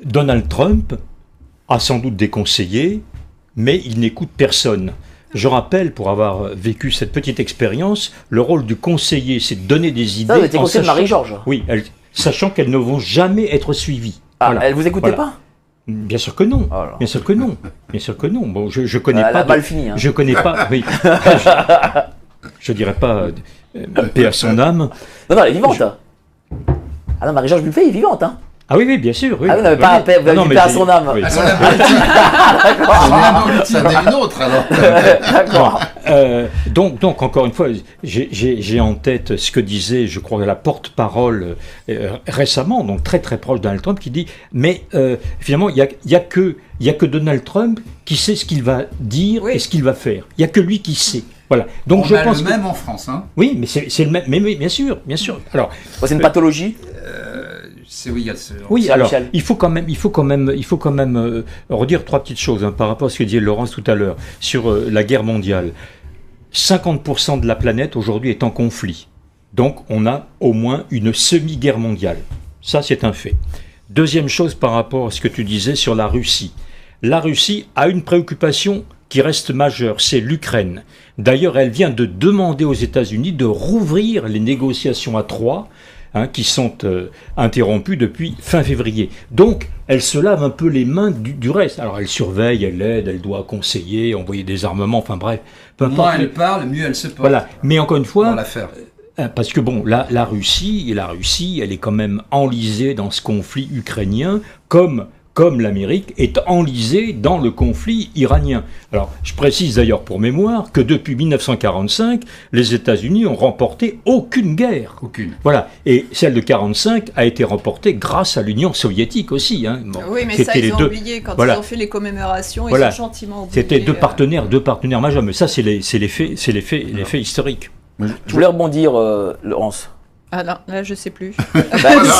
Donald Trump a sans doute des conseillers, mais il n'écoute personne. Je rappelle, pour avoir vécu cette petite expérience, le rôle du conseiller, c'est de donner des idées. Ça, vous étiez conseiller de Marie-Georges. Oui, sachant qu'elles ne vont jamais être suivies. Ah, voilà. Elle vous écoutait pas? Bien sûr que non. Oh, bien sûr que non. Bien sûr que non. Bon, je connais pas. Mal fini. Hein. Je connais pas. Oui. Je dirais pas paix à son âme. Non, elle est vivante. Ah non, Marie-Georges Buffet est vivante, hein. Ah oui, bien sûr. Oui. Ah vous n'avez pas à paix, vous avez paix à son âme. Oui. À son âme. Ça en est une autre, alors. D'accord. Donc, encore une fois, j'ai en tête ce que disait, je crois, la porte-parole récemment, donc très très proche de Donald Trump, qui dit, mais finalement, il y a que Donald Trump qui sait ce qu'il va dire et ce qu'il va faire. Il n'y a que lui qui sait. Voilà. Donc je pense le même en France, hein. Oui, mais c'est le même. Mais bien sûr. Alors, c'est une pathologie. Oui, alors il faut quand même redire 3 petites choses par rapport à ce que disait Laurence tout à l'heure sur la guerre mondiale. 50% de la planète aujourd'hui est en conflit. Donc on a au moins une semi-guerre mondiale. Ça, c'est un fait. Deuxième chose par rapport à ce que tu disais sur la Russie. La Russie a une préoccupation qui reste majeure, c'est l'Ukraine. D'ailleurs, elle vient de demander aux États-Unis de rouvrir les négociations à 3 qui sont interrompues depuis fin février. Donc, elle se lave un peu les mains du reste. Alors, elle surveille, elle aide, elle doit conseiller, envoyer des armements, enfin bref. Moins elle parle, mieux elle se porte. Voilà. Mais encore une fois, dans l'affaire. Parce que bon, la Russie, elle est quand même enlisée dans ce conflit ukrainien, comme l'Amérique est enlisée dans le conflit iranien. Alors, je précise d'ailleurs pour mémoire que depuis 1945, les États-Unis ont remporté aucune guerre. Aucune. Voilà. Et celle de 1945 a été remportée grâce à l'Union soviétique aussi. Bon, oui, mais ça, ils ont oublié quand ils ont fait les commémorations, ils ont gentiment oublié. C'était deux partenaires majeurs, mais ça, c'est les faits historiques. Je voulais rebondir, Laurence. Ah non, là je sais plus.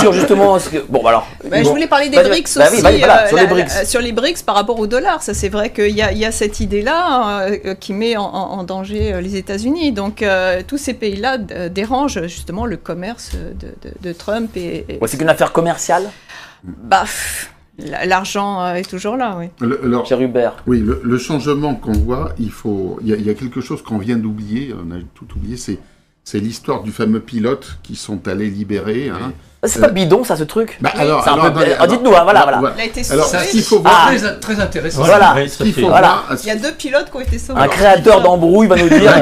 Sur justement, bon alors. Je voulais parler des BRICS aussi. Sur les BRICS. Sur les BRICS par rapport au dollar, ça c'est vrai qu'il y a cette idée-là qui met en danger les États-Unis. Donc tous ces pays-là dérangent justement le commerce de Trump c'est qu'une affaire commerciale. L'argent est toujours là, oui. Cher Hubert. Oui, le changement qu'on voit, il y a quelque chose qu'on vient d'oublier, on a tout oublié, c'est l'histoire du fameux pilote qui sont allés libérer. C'est pas bidon, ça, ce truc. Alors, dites-nous, voilà. Il a été alors, sauvé. ce qu'il faut voir, très intéressant. Voilà. Il y a 2 pilotes qui ont été sauvés. Un créateur d'embrouille va nous dire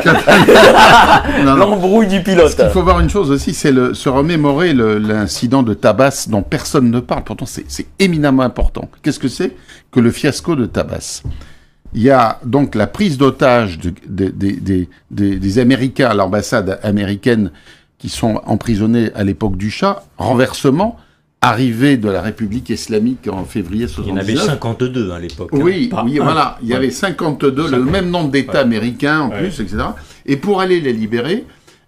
l'embrouille du pilote. Ce qu'il faut voir une chose aussi, c'est se remémorer l'incident de Tabas dont personne ne parle. Pourtant, c'est éminemment important. Qu'est-ce que c'est que le fiasco de Tabas? Il y a donc la prise d'otage des Américains à l'ambassade américaine qui sont emprisonnés à l'époque du Shah, renversement, arrivée de la République islamique en février 79. Il y en avait 52 à l'époque. Oui, voilà. Il y avait 52, le même nombre d'États américains en plus, etc. Et pour aller les libérer,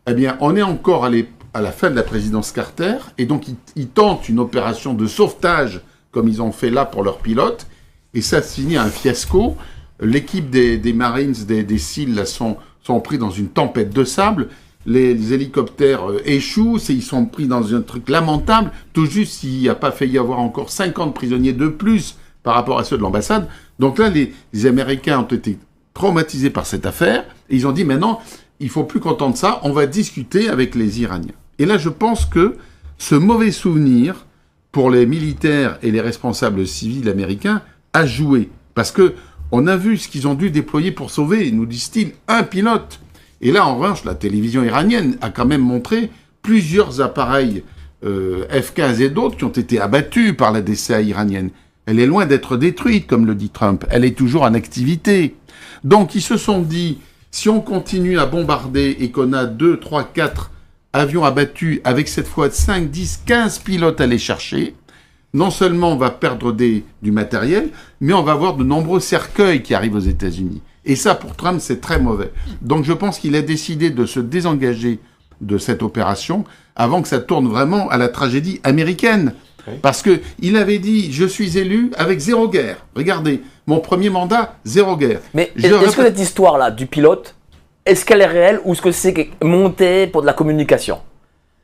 eh bien, on est encore à la fin de la présidence Carter, et donc ils tentent une opération de sauvetage, comme ils ont fait là pour leurs pilotes, et ça se finit à un fiasco. L'équipe des Marines, des SEAL, là, sont pris dans une tempête de sable. Les hélicoptères échouent, ils sont pris dans un truc lamentable. Tout juste s'il n'y a pas failli y avoir encore 50 prisonniers de plus par rapport à ceux de l'ambassade. Donc là, les Américains ont été traumatisés par cette affaire. Et ils ont dit, maintenant, il ne faut plus qu'entendre ça, on va discuter avec les Iraniens. Et là, je pense que ce mauvais souvenir, pour les militaires et les responsables civils américains, a joué. Parce que on a vu ce qu'ils ont dû déployer pour sauver, nous disent-ils, un pilote. Et là, en revanche, la télévision iranienne a quand même montré plusieurs appareils F-15 et d'autres qui ont été abattus par la DCA iranienne. Elle est loin d'être détruite, comme le dit Trump. Elle est toujours en activité. Donc, ils se sont dit, si on continue à bombarder et qu'on a 2, 3, 4 avions abattus, avec cette fois 5, 10, 15 pilotes à les chercher, non seulement on va perdre du matériel, mais on va avoir de nombreux cercueils qui arrivent aux États-Unis. Et ça, pour Trump, c'est très mauvais. Donc je pense qu'il a décidé de se désengager de cette opération avant que ça tourne vraiment à la tragédie américaine. Oui. Parce qu'il avait dit, je suis élu avec 0 guerre. Regardez, mon premier mandat, 0 guerre. Mais est-ce que cette histoire-là du pilote, est-ce qu'elle est réelle ou est-ce que c'est monté pour de la communication?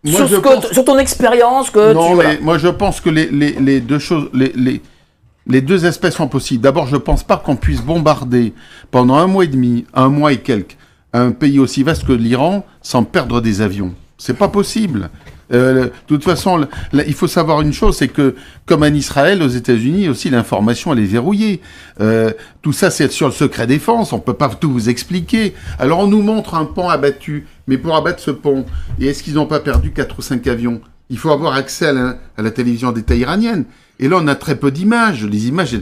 Moi, sur ton expérience que moi je pense que les deux choses, les deux aspects sont possibles. D'abord, je pense pas qu'on puisse bombarder pendant 1 mois et demi, 1 mois et quelques, un pays aussi vaste que l'Iran sans perdre des avions. C'est pas possible. De toute façon, il faut savoir une chose, c'est que, comme en Israël, aux États-Unis aussi, l'information, elle est verrouillée. Tout ça, c'est sur le secret défense, on peut pas tout vous expliquer. Alors, on nous montre un pont abattu, mais pour abattre ce pont, et est-ce qu'ils n'ont pas perdu 4 ou 5 avions? Il faut avoir accès à la télévision d'État iranienne. Et là, on a très peu d'images. Les images,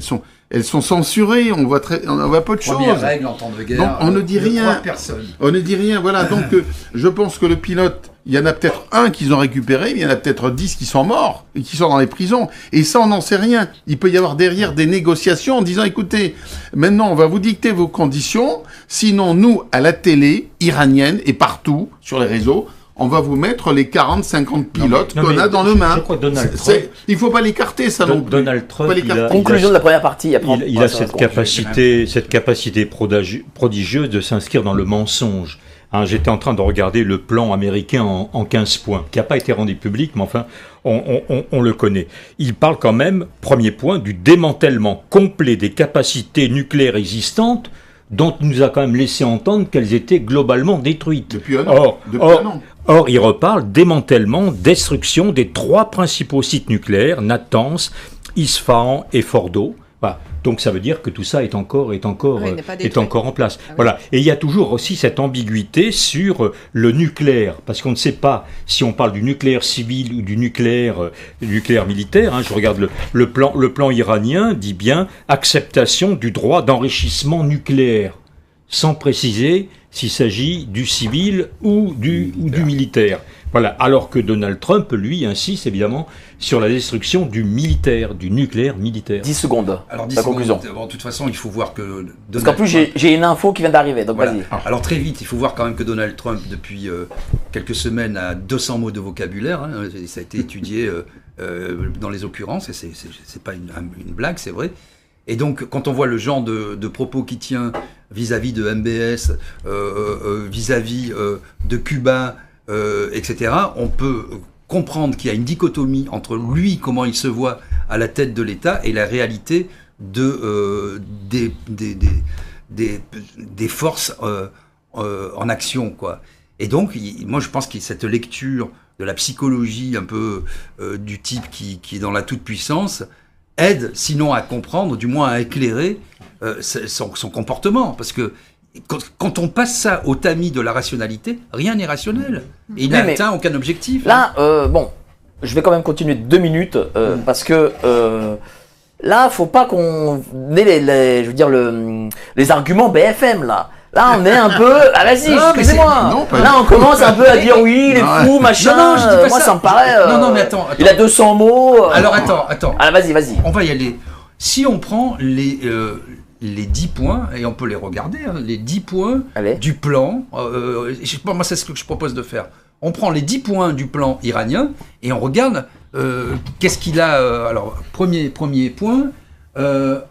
elles sont censurées. On voit peu de choses. Première règle en temps de guerre. Donc, on ne dit rien. Personne. On ne dit rien. Voilà. Donc, je pense que le pilote, il y en a peut-être 1 qu'ils ont récupéré, il y en a peut-être 10 qui sont morts et qui sont dans les prisons. Et ça, on n'en sait rien. Il peut y avoir derrière des négociations en disant, écoutez, maintenant, on va vous dicter vos conditions. Sinon, nous, à la télé iranienne et partout sur les réseaux, on va vous mettre les 40, 50 pilotes qu'on a dans nos mains. Je crois que Donald Trump, il ne faut pas l'écarter, ça non plus. Donald Trump, conclusion de la première partie. Il a cette capacité prodigieuse de s'inscrire dans le mensonge. J'étais en train de regarder le plan américain en 15 points, qui n'a pas été rendu public, mais enfin, on le connaît. Il parle quand même, premier point, du démantèlement complet des capacités nucléaires existantes, dont il nous a quand même laissé entendre qu'elles étaient globalement détruites. Depuis un an. Or, il reparle démantèlement, destruction des 3 principaux sites nucléaires, Natanz, Isfahan et Fordo. Voilà. Donc ça veut dire que tout ça est encore en place. Ah oui. Voilà. Et il y a toujours aussi cette ambiguïté sur le nucléaire, parce qu'on ne sait pas si on parle du nucléaire civil ou du nucléaire militaire. Hein. Je regarde le plan iranien dit bien acceptation du droit d'enrichissement nucléaire, sans préciser s'il s'agit du civil ou du militaire. Voilà. Alors que Donald Trump, lui, insiste évidemment sur la destruction du militaire, du nucléaire militaire. 10 secondes. Alors, la conclusion. Bon, de toute façon, il faut voir que Parce qu'en plus, j'ai une info qui vient d'arriver, donc voilà. vas-y. Alors très vite, il faut voir quand même que Donald Trump, depuis quelques semaines, a 200 mots de vocabulaire. Hein, ça a été étudié dans les occurrences, et c'est pas une blague, c'est vrai. Et donc, quand on voit le genre de propos qu'il tient vis-à-vis de MBS, vis-à-vis de Cuba, etc., on peut comprendre qu'il y a une dichotomie entre lui, comment il se voit à la tête de l'État, et la réalité des forces en action, quoi. Et donc, moi, je pense que cette lecture de la psychologie un peu du type qui est dans la toute-puissance aide, sinon à comprendre, du moins à éclairer son comportement. Parce que quand on passe ça au tamis de la rationalité, rien n'est rationnel. Et il n'a atteint aucun objectif. Là, bon, je vais quand même continuer 2 minutes, parce que là, faut pas qu'on ait je veux dire, les arguments BFM, là. Là, on est un peu... Ah, vas-y, excusez-moi. Là, on commence un peu à dire oui, les fous, machin. Non, je dis pas moi, ça. ça me paraît... Non, mais attends. Il a 200 mots. Alors, attends. Ah, vas-y. On va y aller. Si on prend les 10 points, et on peut les regarder, hein, les 10 points du plan, moi, c'est ce que je propose de faire. On prend les 10 points du plan iranien, et on regarde qu'est-ce qu'il a... alors, premier point,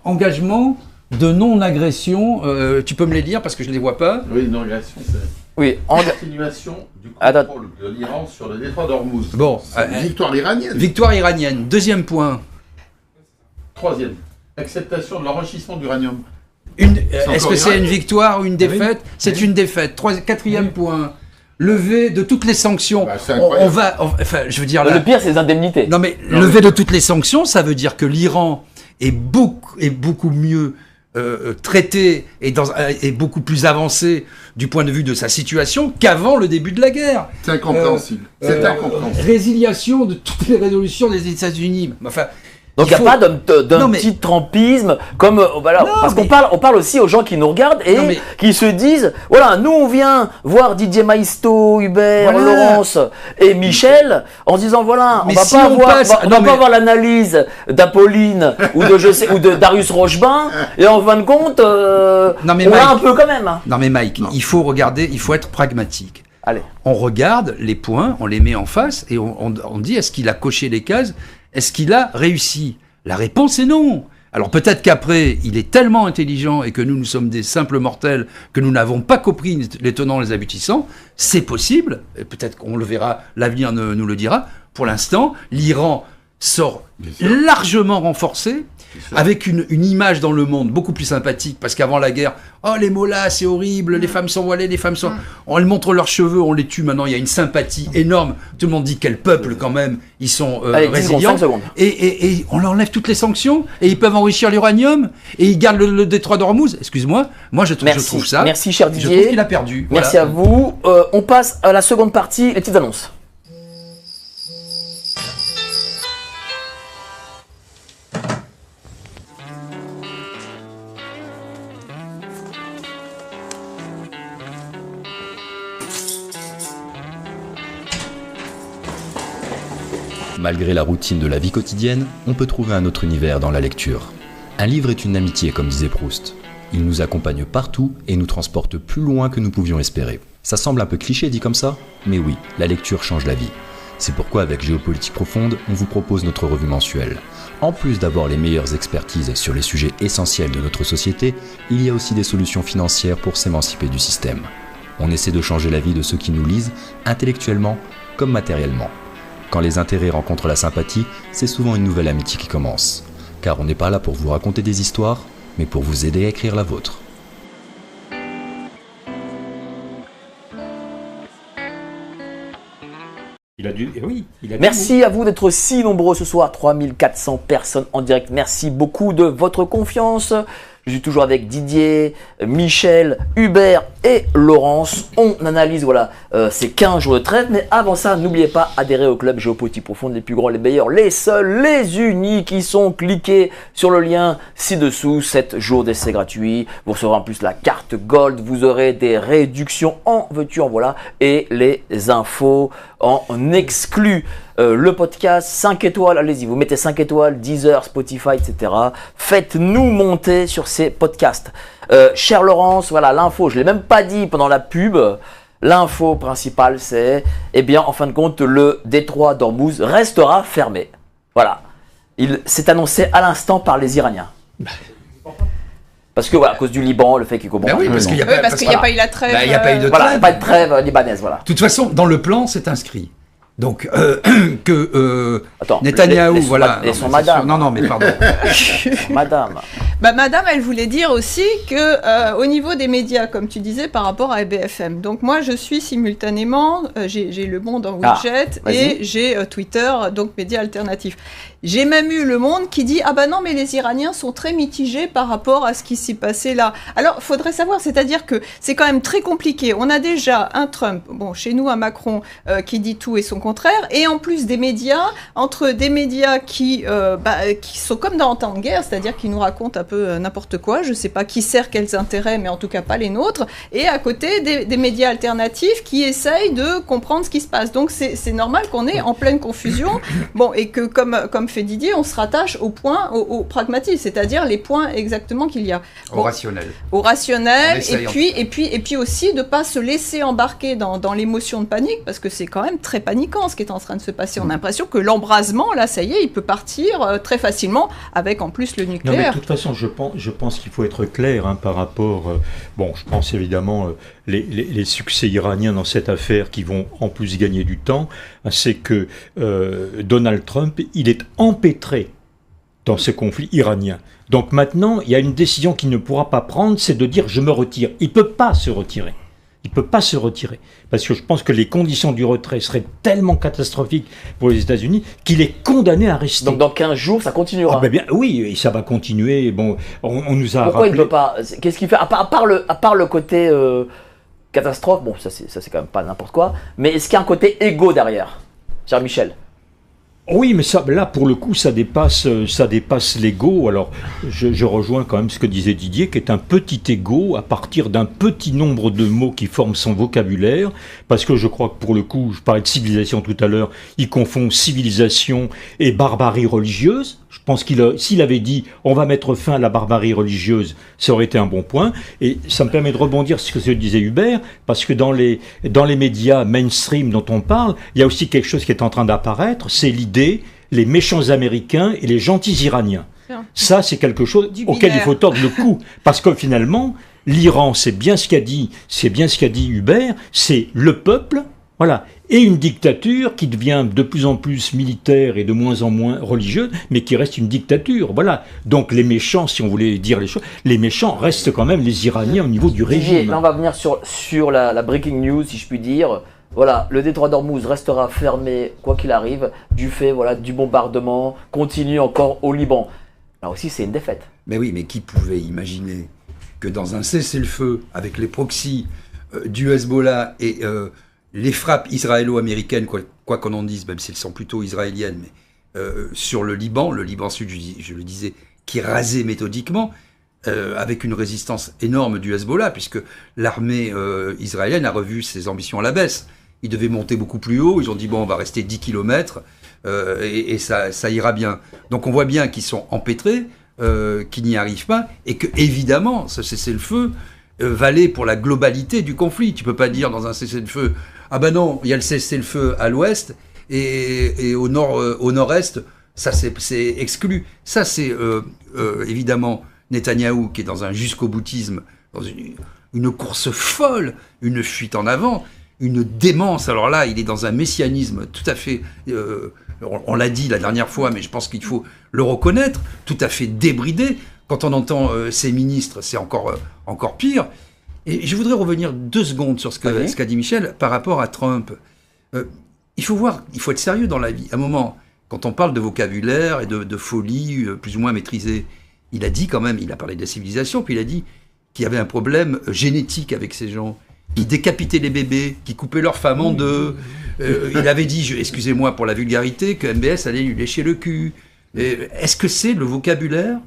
engagement de non-agression, tu peux me les lire parce que je ne les vois pas. Oui, non-agression, c'est... Oui, Continuation du contrôle de l'Iran sur le détroit d'Ormuz. Bon, victoire iranienne. Victoire iranienne. Deuxième point. Troisième, acceptation de l'enrichissement d'uranium. Est-ce que c'est une victoire ou une défaite? C'est une défaite. Quatrième point. Lever de toutes les sanctions. Bah, je veux dire... Le pire, c'est les indemnités. Non, mais lever de toutes les sanctions, ça veut dire que l'Iran est beaucoup mieux traité et beaucoup plus avancé du point de vue de sa situation qu'avant le début de la guerre. C'est incompréhensible. C'est incompréhensible. Résiliation de toutes les résolutions des États-Unis. Enfin, donc il n'y a pas d'un petit trempisme comme voilà, parce qu'on parle aussi aux gens qui nous regardent et qui se disent voilà, nous on vient voir Didier Maisto, Hubert, Laurence et Michel en se disant voilà, on va pas avoir l'analyse d'Apolline ou de Darius Rochebin et en fin de compte on l'a un peu quand même. Non mais Mike, il faut regarder, il faut être pragmatique. Allez. On regarde les points, on les met en face et on dit est-ce qu'il a coché les cases? Est-ce qu'il a réussi? La réponse est non. Alors peut-être qu'après, il est tellement intelligent et que nous sommes des simples mortels que nous n'avons pas compris les tenants, les aboutissants. C'est possible, et peut-être qu'on le verra, l'avenir nous le dira. Pour l'instant, l'Iran sort largement renforcé, avec une image dans le monde beaucoup plus sympathique, parce qu'avant la guerre, oh les mollahs c'est horrible, les femmes sont voilées, les femmes sont... On les montre leurs cheveux, on les tue, maintenant il y a une sympathie énorme, tout le monde dit quel peuple quand même, ils sont résilients, et on leur enlève toutes les sanctions, et ils peuvent enrichir l'uranium, et ils gardent le détroit d'Ormuz, excuse-moi, moi je trouve ça... Merci cher Didier. Je trouve qu'il a perdu. Merci à vous, on passe à la seconde partie, les petites annonces. Malgré la routine de la vie quotidienne, on peut trouver un autre univers dans la lecture. Un livre est une amitié, comme disait Proust. Il nous accompagne partout et nous transporte plus loin que nous pouvions espérer. Ça semble un peu cliché dit comme ça, mais oui, la lecture change la vie. C'est pourquoi avec Géopolitique Profonde, on vous propose notre revue mensuelle. En plus d'avoir les meilleures expertises sur les sujets essentiels de notre société, il y a aussi des solutions financières pour s'émanciper du système. On essaie de changer la vie de ceux qui nous lisent, intellectuellement comme matériellement. Quand les intérêts rencontrent la sympathie, c'est souvent une nouvelle amitié qui commence. Car on n'est pas là pour vous raconter des histoires, mais pour vous aider à écrire la vôtre. Il a dû, oui, il a Merci à vous d'être si nombreux ce soir, 3400 personnes en direct. Merci beaucoup de votre confiance. Je suis toujours avec Didier, Michel, Hubert et Laurence. On analyse ces 15 jours de trêve. Mais avant ça, n'oubliez pas, adhérer au club Géopolitique Profonde, les plus grands, les meilleurs, les seuls, les uniques qui sont. Cliquez sur le lien ci-dessous. 7 jours d'essai gratuit. Vous recevrez en plus la carte Gold. Vous aurez des réductions en veux-tu, en voilà. Et les infos en exclu. Le podcast 5 étoiles, allez-y, vous mettez 5 étoiles, Deezer, Spotify, etc. Faites-nous monter sur ces podcasts. Cher Laurence, voilà l'info, je ne l'ai même pas dit pendant la pub. L'info principale, c'est, en fin de compte, le détroit d'Ormuz restera fermé. Voilà. Il s'est annoncé à l'instant par les Iraniens. Parce que à cause du Liban, le fait qu'il commence. Oui, parce qu'il n'y a, pas eu la trêve. Il n'y a pas eu de trêve. Pas de trêve libanaise, voilà. De toute façon, dans le plan, c'est inscrit. Donc, Attends, Netanyahou, voilà. Et son madame. Non, mais pardon. Madame. Madame, elle voulait dire aussi que au niveau des médias, comme tu disais, par rapport à BFM. Donc moi, je suis simultanément, j'ai Le Monde en widget et j'ai Twitter, donc médias alternatifs. J'ai même eu Le Monde qui dit « Ah bah non, mais les Iraniens sont très mitigés par rapport à ce qui s'est passé là. » Alors, il faudrait savoir, c'est-à-dire que c'est quand même très compliqué. On a déjà un Trump, chez nous, un Macron qui dit tout et son contraire, et en plus des médias, entre des médias qui sont comme dans un temps de guerre, c'est-à-dire qui nous racontent un peu n'importe quoi, je ne sais pas qui sert quels intérêts, mais en tout cas pas les nôtres, et à côté des médias alternatifs qui essayent de comprendre ce qui se passe. Donc c'est normal qu'on est en pleine confusion, et que comme fait Didier, on se rattache au point, au pragmatisme, c'est-à-dire les points exactement qu'il y a. Au rationnel. Au rationnel, et puis aussi de ne pas se laisser embarquer dans l'émotion de panique, parce que c'est quand même très paniquant ce qui est en train de se passer. On a l'impression que l'embrasement, là, ça y est, il peut partir très facilement, avec en plus le nucléaire. Non, mais de toute façon, je pense qu'il faut être clair par rapport... je pense évidemment les succès iraniens dans cette affaire qui vont en plus gagner du temps, c'est que Donald Trump, il est empêtré dans ce conflit iranien. Donc maintenant, il y a une décision qu'il ne pourra pas prendre, c'est de dire « je me retire ». Il ne peut pas se retirer. Il ne peut pas se retirer. Parce que je pense que les conditions du retrait seraient tellement catastrophiques pour les États-Unis qu'il est condamné à rester. Donc dans 15 jours, ça continuera. Oui, et ça va continuer. On nous a Pourquoi rappelé... il ne peut pas? Qu'est-ce qu'il fait à part le côté catastrophe, ça c'est quand même pas n'importe quoi. Mais est-ce qu'il y a un côté égo derrière, cher Michel? Oui, mais ça, là, pour le coup, ça dépasse l'ego. Alors, je rejoins quand même ce que disait Didier, qui est un petit ego à partir d'un petit nombre de mots qui forment son vocabulaire, parce que je crois que pour le coup, je parlais de civilisation tout à l'heure, il confond civilisation et barbarie religieuse. Je pense s'il avait dit « on va mettre fin à la barbarie religieuse », ça aurait été un bon point. Et ça me permet de rebondir sur ce que disait Hubert, parce que dans les médias mainstream dont on parle, il y a aussi quelque chose qui est en train d'apparaître, c'est l'idée, les méchants Américains et les gentils Iraniens. Ça, c'est quelque chose auquel il faut tordre le cou, parce que finalement, l'Iran, c'est bien ce qu'a dit Hubert, c'est le peuple, voilà, et une dictature qui devient de plus en plus militaire et de moins en moins religieuse, mais qui reste une dictature, voilà. Donc les méchants, si on voulait dire les choses, les méchants restent quand même les Iraniens au niveau du régime. Là, on va venir sur la breaking news, si je puis dire. Voilà, le détroit d'Ormuz restera fermé, quoi qu'il arrive, du fait du bombardement continue encore au Liban. Là aussi, c'est une défaite. Mais oui, mais qui pouvait imaginer que dans un cessez-le-feu, avec les proxys du Hezbollah et les frappes israélo-américaines, quoi qu'on en dise, même si elles sont plutôt israéliennes, mais sur le Liban Sud, je le disais, qui rasait méthodiquement, avec une résistance énorme du Hezbollah, puisque l'armée israélienne a revu ses ambitions à la baisse. Ils devaient monter beaucoup plus haut, ils ont dit on va rester 10 km et ça ira bien. Donc on voit bien qu'ils sont empêtrés, qu'ils n'y arrivent pas, et que évidemment ce cessez-le-feu valait pour la globalité du conflit. Tu peux pas dire dans un cessez-le-feu ah ben non, il y a le cessez-le-feu à l'ouest et au nord-est, ça c'est exclu. Ça c'est évidemment Netanyahou qui est dans un jusqu'au-boutisme, dans une course folle, une fuite en avant, une démence. Alors là, il est dans un messianisme tout à fait, on l'a dit la dernière fois, mais je pense qu'il faut le reconnaître, tout à fait débridé. Quand on entend ses ministres, c'est encore pire. Et je voudrais revenir 2 secondes sur ce qu'a dit Michel par rapport à Trump. il faut être sérieux dans la vie. À un moment, quand on parle de vocabulaire et de folie plus ou moins maîtrisée, il a dit quand même, il a parlé de la civilisation, puis il a dit qu'il y avait un problème génétique avec ces gens, qui décapitaient les bébés, qui coupaient leurs femmes en deux. Il avait dit, excusez-moi pour la vulgarité, que MBS allait lui lécher le cul. Est-ce que c'est le vocabulaire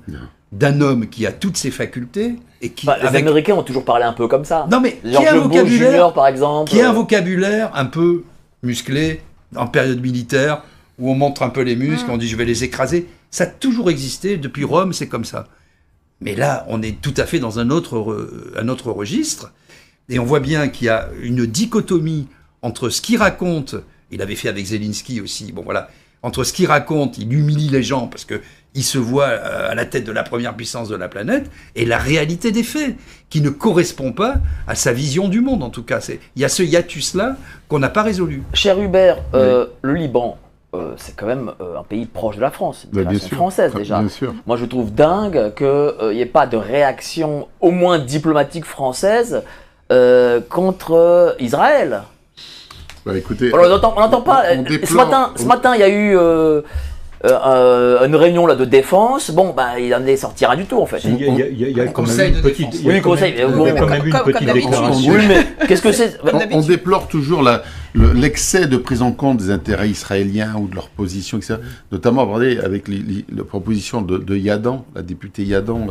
d'un homme qui a toutes ses facultés et qui Les Américains ont toujours parlé un peu comme ça. Non mais George Bush Junior, par exemple. Qui a un vocabulaire un peu musclé en période militaire où on montre un peu les muscles, on dit je vais les écraser. Ça a toujours existé depuis Rome, c'est comme ça. Mais là, on est tout à fait dans un autre registre et on voit bien qu'il y a une dichotomie entre ce qu'il raconte. Il avait fait avec Zelensky aussi. Bon voilà. Entre ce qu'il raconte, il humilie les gens parce qu'il se voit à la tête de la première puissance de la planète, et la réalité des faits, qui ne correspond pas à sa vision du monde, en tout cas. Il y a ce hiatus-là qu'on n'a pas résolu. Cher Hubert, le Liban, c'est quand même un pays proche de la France, une nation française déjà. Bien sûr. Moi je trouve dingue qu'il n'y ait pas de réaction, au moins diplomatique française, contre Israël. Bah, écoutez, on n'entend pas. Ce matin, il y a eu une réunion là de défense. Bon, bah, il en est sorti rien du tout en fait. Il y a quand même une petite, déclaration. Oui, mais qu'est-ce que c'est? On déplore toujours l'excès de prise en compte des intérêts israéliens ou de leur position, etc. Notamment abordé avec la proposition de Yadan, la députée Yadan.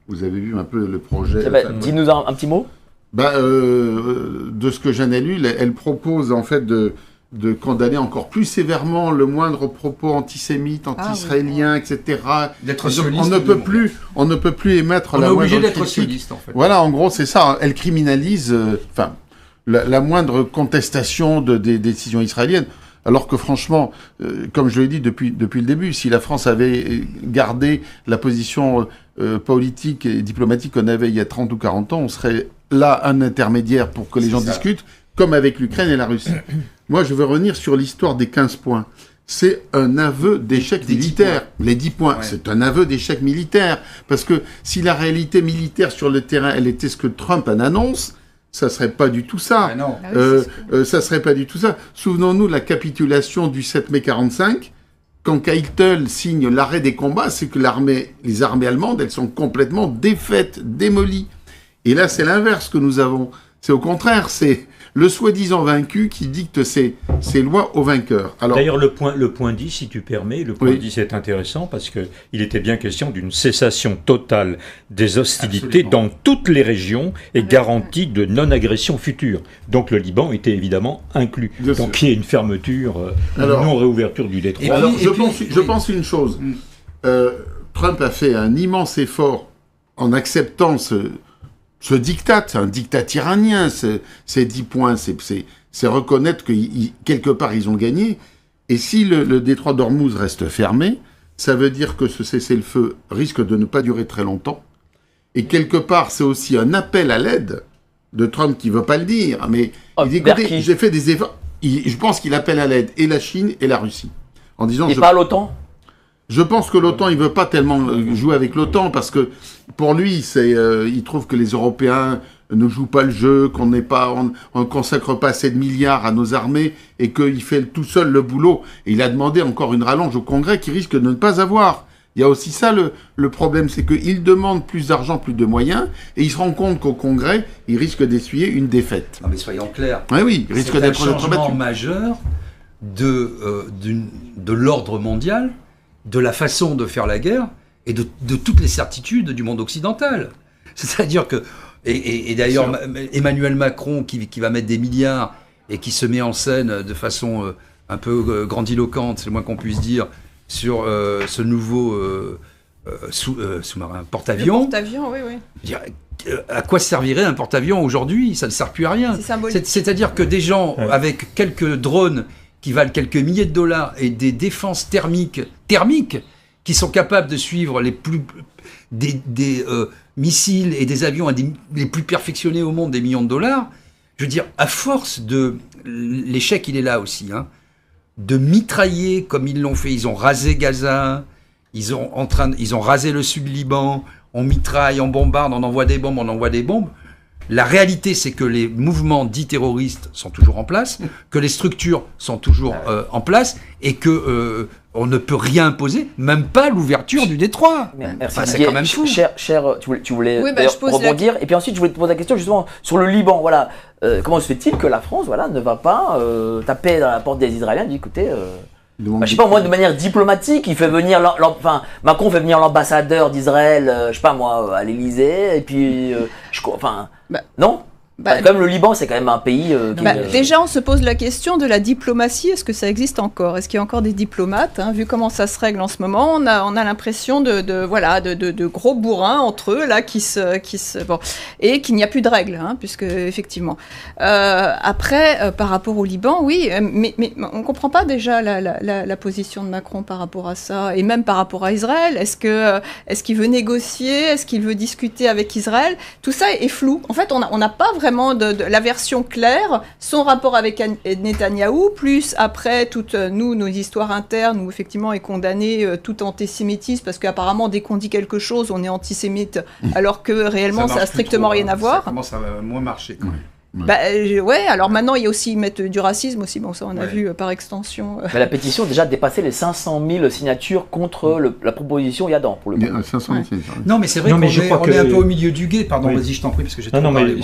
Vous avez vu un peu le projet. Dis-nous un petit mot. De ce que j'en ai lu, elle propose en fait de condamner encore plus sévèrement le moindre propos antisémite, anti-israélien, etc. D'être sioniste. On ne peut plus émettre la moindre critique. On est obligé d'être sioniste, en fait. Voilà, en gros, c'est ça. Elle criminalise la moindre contestation des décisions israéliennes. Alors que franchement, comme je l'ai dit depuis le début, si la France avait gardé la position politique et diplomatique qu'on avait il y a 30 ou 40 ans, on serait là un intermédiaire pour que les gens discutent, comme avec l'Ukraine et la Russie. Moi, je veux revenir sur l'histoire des 15 points. C'est un aveu d'échec militaire. Les 10 points, c'est un aveu d'échec militaire. Parce que si la réalité militaire sur le terrain, elle était ce que Trump en annonce, ça serait pas du tout ça. Ça serait pas du tout ça. Souvenons-nous de la capitulation du 7 mai 45. Quand Keitel signe l'arrêt des combats, c'est que les armées allemandes, elles sont complètement défaites, démolies. Et là, c'est l'inverse que nous avons. C'est au contraire, c'est le soi-disant vaincu qui dicte ses lois aux vainqueurs. D'ailleurs, le point 10, si tu permets, le point 10 est intéressant parce qu'il était bien question d'une cessation totale des hostilités dans toutes les régions et garantie de non-agression future. Donc le Liban était évidemment inclus. Donc il y a une fermeture, une non-réouverture du détroit. Alors, je pense une chose. Trump a fait un immense effort en acceptant ce diktat, un diktat iranien, ces 10 points, c'est reconnaître que quelque part ils ont gagné. Et si le détroit d'Ormuz reste fermé, ça veut dire que ce cessez-le-feu risque de ne pas durer très longtemps. Et quelque part, c'est aussi un appel à l'aide de Trump qui veut pas le dire, mais il dit, écoutez, j'ai fait des efforts. Je pense qu'il appelle à l'aide et la Chine et la Russie. En disant, pas l'OTAN. Je pense que l'OTAN, il veut pas tellement jouer avec l'OTAN parce que pour lui, il trouve que les Européens ne jouent pas le jeu, qu'on ne consacre pas assez de milliards à nos armées et qu'il fait tout seul le boulot. Et il a demandé encore une rallonge au Congrès qu'il risque de ne pas avoir. Il y a aussi ça le problème, c'est qu'il demande plus d'argent, plus de moyens, et il se rend compte qu'au Congrès, il risque d'essuyer une défaite. Non mais soyons clairs. Oui, il risque d'être battu. C'est un changement majeur de l'ordre mondial, de la façon de faire la guerre et de toutes les certitudes du monde occidental. C'est-à-dire que, et d'ailleurs Emmanuel Macron qui va mettre des milliards et qui se met en scène de façon un peu grandiloquente, c'est le moins qu'on puisse dire, sur ce nouveau sous-marin porte-avions. Porte-avions, oui. À quoi servirait un porte-avions aujourd'hui? Ça ne sert plus à rien. C'est-à-dire que des gens avec quelques drones qui valent quelques milliers de dollars et des défenses thermiques qui sont capables de suivre des missiles et des avions les plus perfectionnés au monde, des millions de dollars. Je veux dire, à force de... L'échec, il est là aussi, hein, de mitrailler comme ils l'ont fait. Ils ont rasé Gaza, ils ont rasé le sud Liban, on mitraille, on bombarde, on envoie des bombes. La réalité, c'est que les mouvements dits terroristes sont toujours en place, que les structures sont toujours en place, et que on ne peut rien imposer, même pas l'ouverture du détroit. Merci. Enfin, c'est quand même fou. Cher, tu voulais Oui, d'ailleurs je pose rebondir, et puis ensuite je voulais te poser la question justement sur le Liban. Voilà, comment se fait-il que la France, voilà, ne va pas taper dans la porte des Israéliens et dire écoutez. Je sais pas moi, de manière diplomatique, il fait venir, Macron fait venir l'ambassadeur d'Israël, je sais pas moi, à l'Élysée, et puis, non. Quand même, le Liban, c'est quand même un pays. Déjà, on se pose la question de la diplomatie. Est-ce que ça existe encore? Est-ce qu'il y a encore des diplomates, hein? Vu comment ça se règle en ce moment, on a l'impression de gros bourrins entre eux là et qu'il n'y a plus de règles, hein, puisque effectivement. Après, par rapport au Liban, oui, mais on comprend pas déjà la position de Macron par rapport à ça, et même par rapport à Israël. Est-ce qu'il veut négocier? Est-ce qu'il veut discuter avec Israël? Tout ça est flou. En fait, on n'a pas vraiment de la version claire, son rapport avec Netanyahou, plus après toutes nos histoires internes où effectivement est condamné tout antisémitisme, parce qu'apparemment dès qu'on dit quelque chose on est antisémite, alors que réellement ça n'a strictement rien à voir. Ça commence à moins marcher quand même. Alors maintenant il y a aussi mettre du racisme aussi, bon ça on a vu par extension. Mais la pétition a déjà dépassé les 500 000 signatures contre la proposition Yadan pour le coup. 500 000, non mais c'est vrai qu'on est un peu au milieu du guet, pardon, vas-y je t'en prie parce que j'ai trop parlé.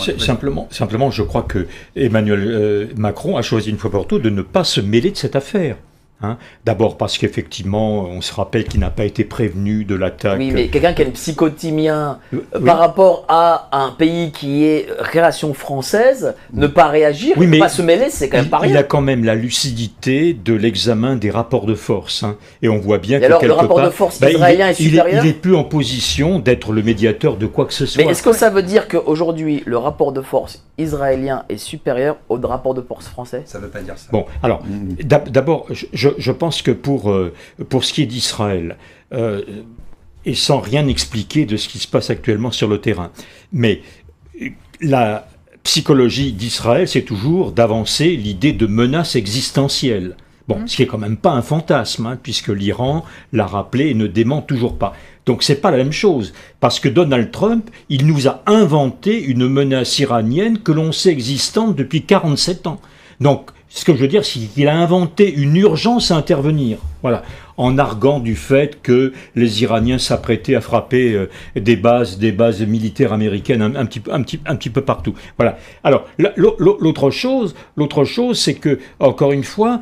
Simplement je crois que Emmanuel Macron a choisi une fois pour toutes de ne pas se mêler de cette affaire. Hein. D'abord parce qu'effectivement, on se rappelle qu'il n'a pas été prévenu de l'attaque. Oui, mais quelqu'un qui a une psychotimien par rapport à un pays qui est création française, ne pas réagir, ne pas se mêler, c'est quand même pas rien. Il a quand même la lucidité de l'examen des rapports de force. Hein. Et on voit bien que alors, le rapport de force israélien est supérieur. Il n'est plus en position d'être le médiateur de quoi que ce soit. Mais est-ce que ça veut dire qu'aujourd'hui, le rapport de force israélien est supérieur au rapport de force français? Ça ne veut pas dire ça. Bon, alors, d'abord, je pense que pour ce qui est d'Israël, et sans rien expliquer de ce qui se passe actuellement sur le terrain, mais la psychologie d'Israël, c'est toujours d'avancer l'idée de menace existentielle. Bon, ce qui est quand même pas un fantasme, hein, puisque l'Iran l'a rappelé et ne dément toujours pas. Donc c'est pas la même chose, parce que Donald Trump, il nous a inventé une menace iranienne que l'on sait existante depuis 47 ans. Donc, ce que je veux dire, c'est qu'il a inventé une urgence à intervenir, voilà, en arguant du fait que les Iraniens s'apprêtaient à frapper des bases militaires américaines un petit peu partout. Voilà. Alors, l'autre chose, c'est que, encore une fois,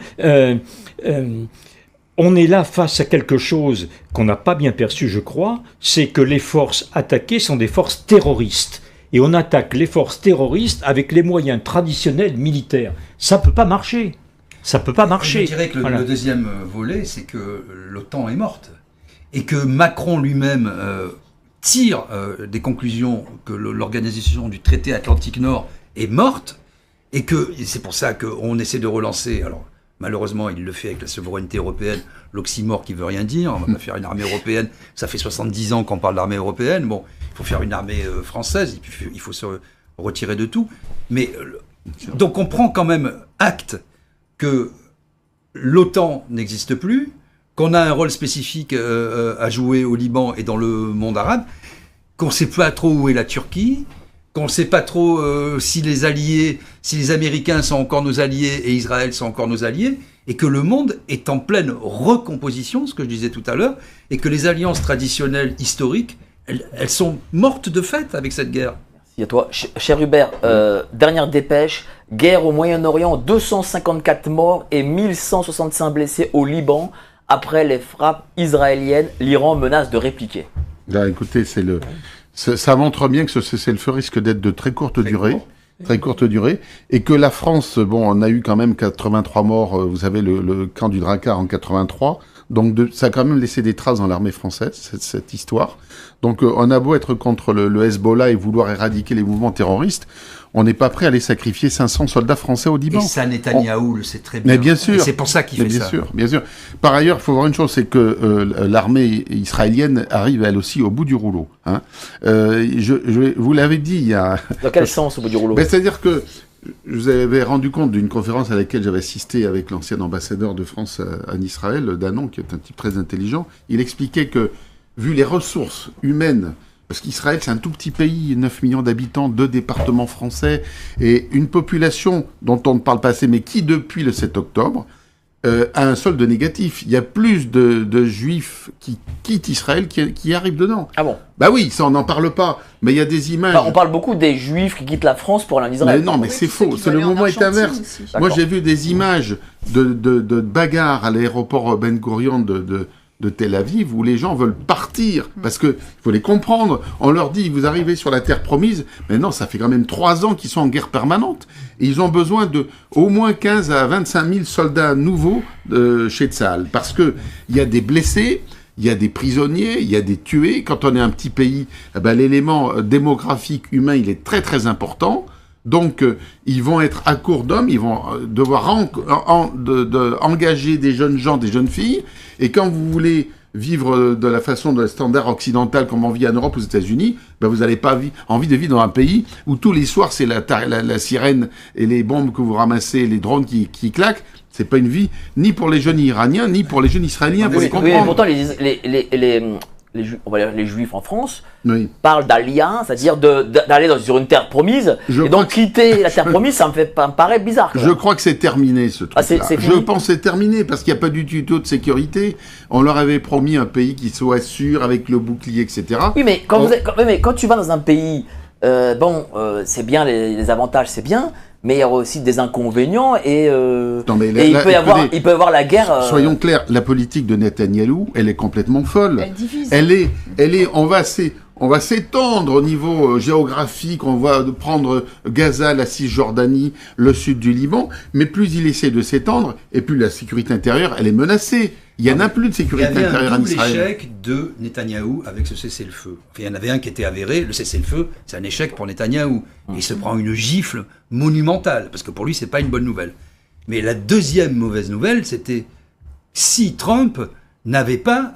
on est là face à quelque chose qu'on n'a pas bien perçu, je crois, c'est que les forces attaquées sont des forces terroristes. Et on attaque les forces terroristes avec les moyens traditionnels militaires. Ça peut pas marcher. Ça peut pas marcher. Je dirais que le deuxième volet, c'est que l'OTAN est morte. Et que Macron lui-même tire des conclusions que l'organisation du traité Atlantique Nord est morte. Et que c'est pour ça qu'on essaie de relancer... Alors, malheureusement, il le fait avec la souveraineté européenne, l'oxymore qui veut rien dire. On va pas faire une armée européenne. Ça fait 70 ans qu'on parle d'armée européenne. Bon, il faut faire une armée française. Et puis, il faut se retirer de tout. Mais donc, on prend quand même acte que l'OTAN n'existe plus, qu'on a un rôle spécifique à jouer au Liban et dans le monde arabe, qu'on ne sait pas trop où est la Turquie, qu'on ne sait pas trop si les Américains sont encore nos alliés et Israël sont encore nos alliés, et que le monde est en pleine recomposition, ce que je disais tout à l'heure, et que les alliances traditionnelles historiques, elles sont mortes de fait avec cette guerre. Merci à toi. Cher Hubert, dernière dépêche, guerre au Moyen-Orient, 254 morts et 1165 blessés au Liban. Après les frappes israéliennes, l'Iran menace de répliquer. Là, écoutez, ça montre bien que ce cessez-le-feu risque d'être de très courte durée, et que la France, bon, on a eu quand même 83 morts, vous savez, le camp du Drakkar en 83, donc ça a quand même laissé des traces dans l'armée française, cette histoire. Donc on a beau être contre le Hezbollah et vouloir éradiquer les mouvements terroristes, on n'est pas prêt à aller sacrifier 500 soldats français au Liban. Et ça, Netanyahou le sait très bien. Mais bien sûr. Et c'est pour ça qu'il fait ça. Bien sûr. Par ailleurs, il faut voir une chose, c'est que l'armée israélienne arrive elle aussi au bout du rouleau. Hein. Vous l'avez dit il y a... Dans quel sens au bout du rouleau? C'est-à-dire que je vous avais rendu compte d'une conférence à laquelle j'avais assisté avec l'ancien ambassadeur de France en Israël, Danon, qui est un type très intelligent. Il expliquait que, vu les ressources humaines parce qu'Israël, c'est un tout petit pays, 9 millions d'habitants, 2 départements français, et une population dont on ne parle pas assez, mais qui, depuis le 7 octobre, a un solde négatif. Il y a plus de Juifs qui quittent Israël qui arrivent dedans. Ah bon? Bah oui, ça on n'en parle pas, mais il y a des images... Enfin, on parle beaucoup des Juifs qui quittent la France pour aller en Israël. Mais non, mais c'est faux, le moment est inverse. Moi j'ai vu des images de bagarres à l'aéroport Ben Gurion de Tel Aviv où les gens veulent partir parce que faut les comprendre. On leur dit vous arrivez sur la terre promise, mais non, ça fait quand même 3 ans qu'ils sont en guerre permanente et ils ont besoin de au moins 15 à 25 000 soldats nouveaux chez Tsahal parce que il y a des blessés, il y a des prisonniers, il y a des tués. Quand on est un petit pays, l'élément démographique humain il est très très important. Donc, ils vont être à court d'hommes, ils vont devoir engager des jeunes gens, des jeunes filles. Et quand vous voulez vivre de la façon de la standard occidental comme on vit en Europe, aux États-Unis, vous n'avez pas envie de vivre dans un pays où tous les soirs c'est la sirène et les bombes que vous ramassez, les drones qui claquent. C'est pas une vie ni pour les jeunes Iraniens ni pour les jeunes Israéliens. Oui, mais pourtant les Juifs en France parlent d'alliance, c'est-à-dire d'aller sur une terre promise, quitter la terre promise, ça me paraît bizarre. Je crois que c'est terminé ce truc-là. Je pense que c'est terminé parce qu'il n'y a pas du tuto de sécurité. On leur avait promis un pays qui soit sûr avec le bouclier, etc. Oui, mais quand tu vas dans un pays, c'est bien les avantages, c'est bien. Mais il y a aussi des inconvénients et il peut y avoir la guerre. Soyons clairs, la politique de Netanyahou, elle est complètement folle. Elle divise. On va s'étendre au niveau géographique, on va prendre Gaza, la Cisjordanie, le sud du Liban, mais plus il essaie de s'étendre, et plus la sécurité intérieure, elle est menacée. Il n'y en a plus de sécurité intérieure en Israël. Il y avait un double échec de Netanyahou avec ce cessez-le-feu. Enfin, il y en avait un qui était avéré, le cessez-le-feu, c'est un échec pour Netanyahou. Il se prend une gifle monumentale, parce que pour lui, c'est pas une bonne nouvelle. Mais la deuxième mauvaise nouvelle, c'était si Trump n'avait pas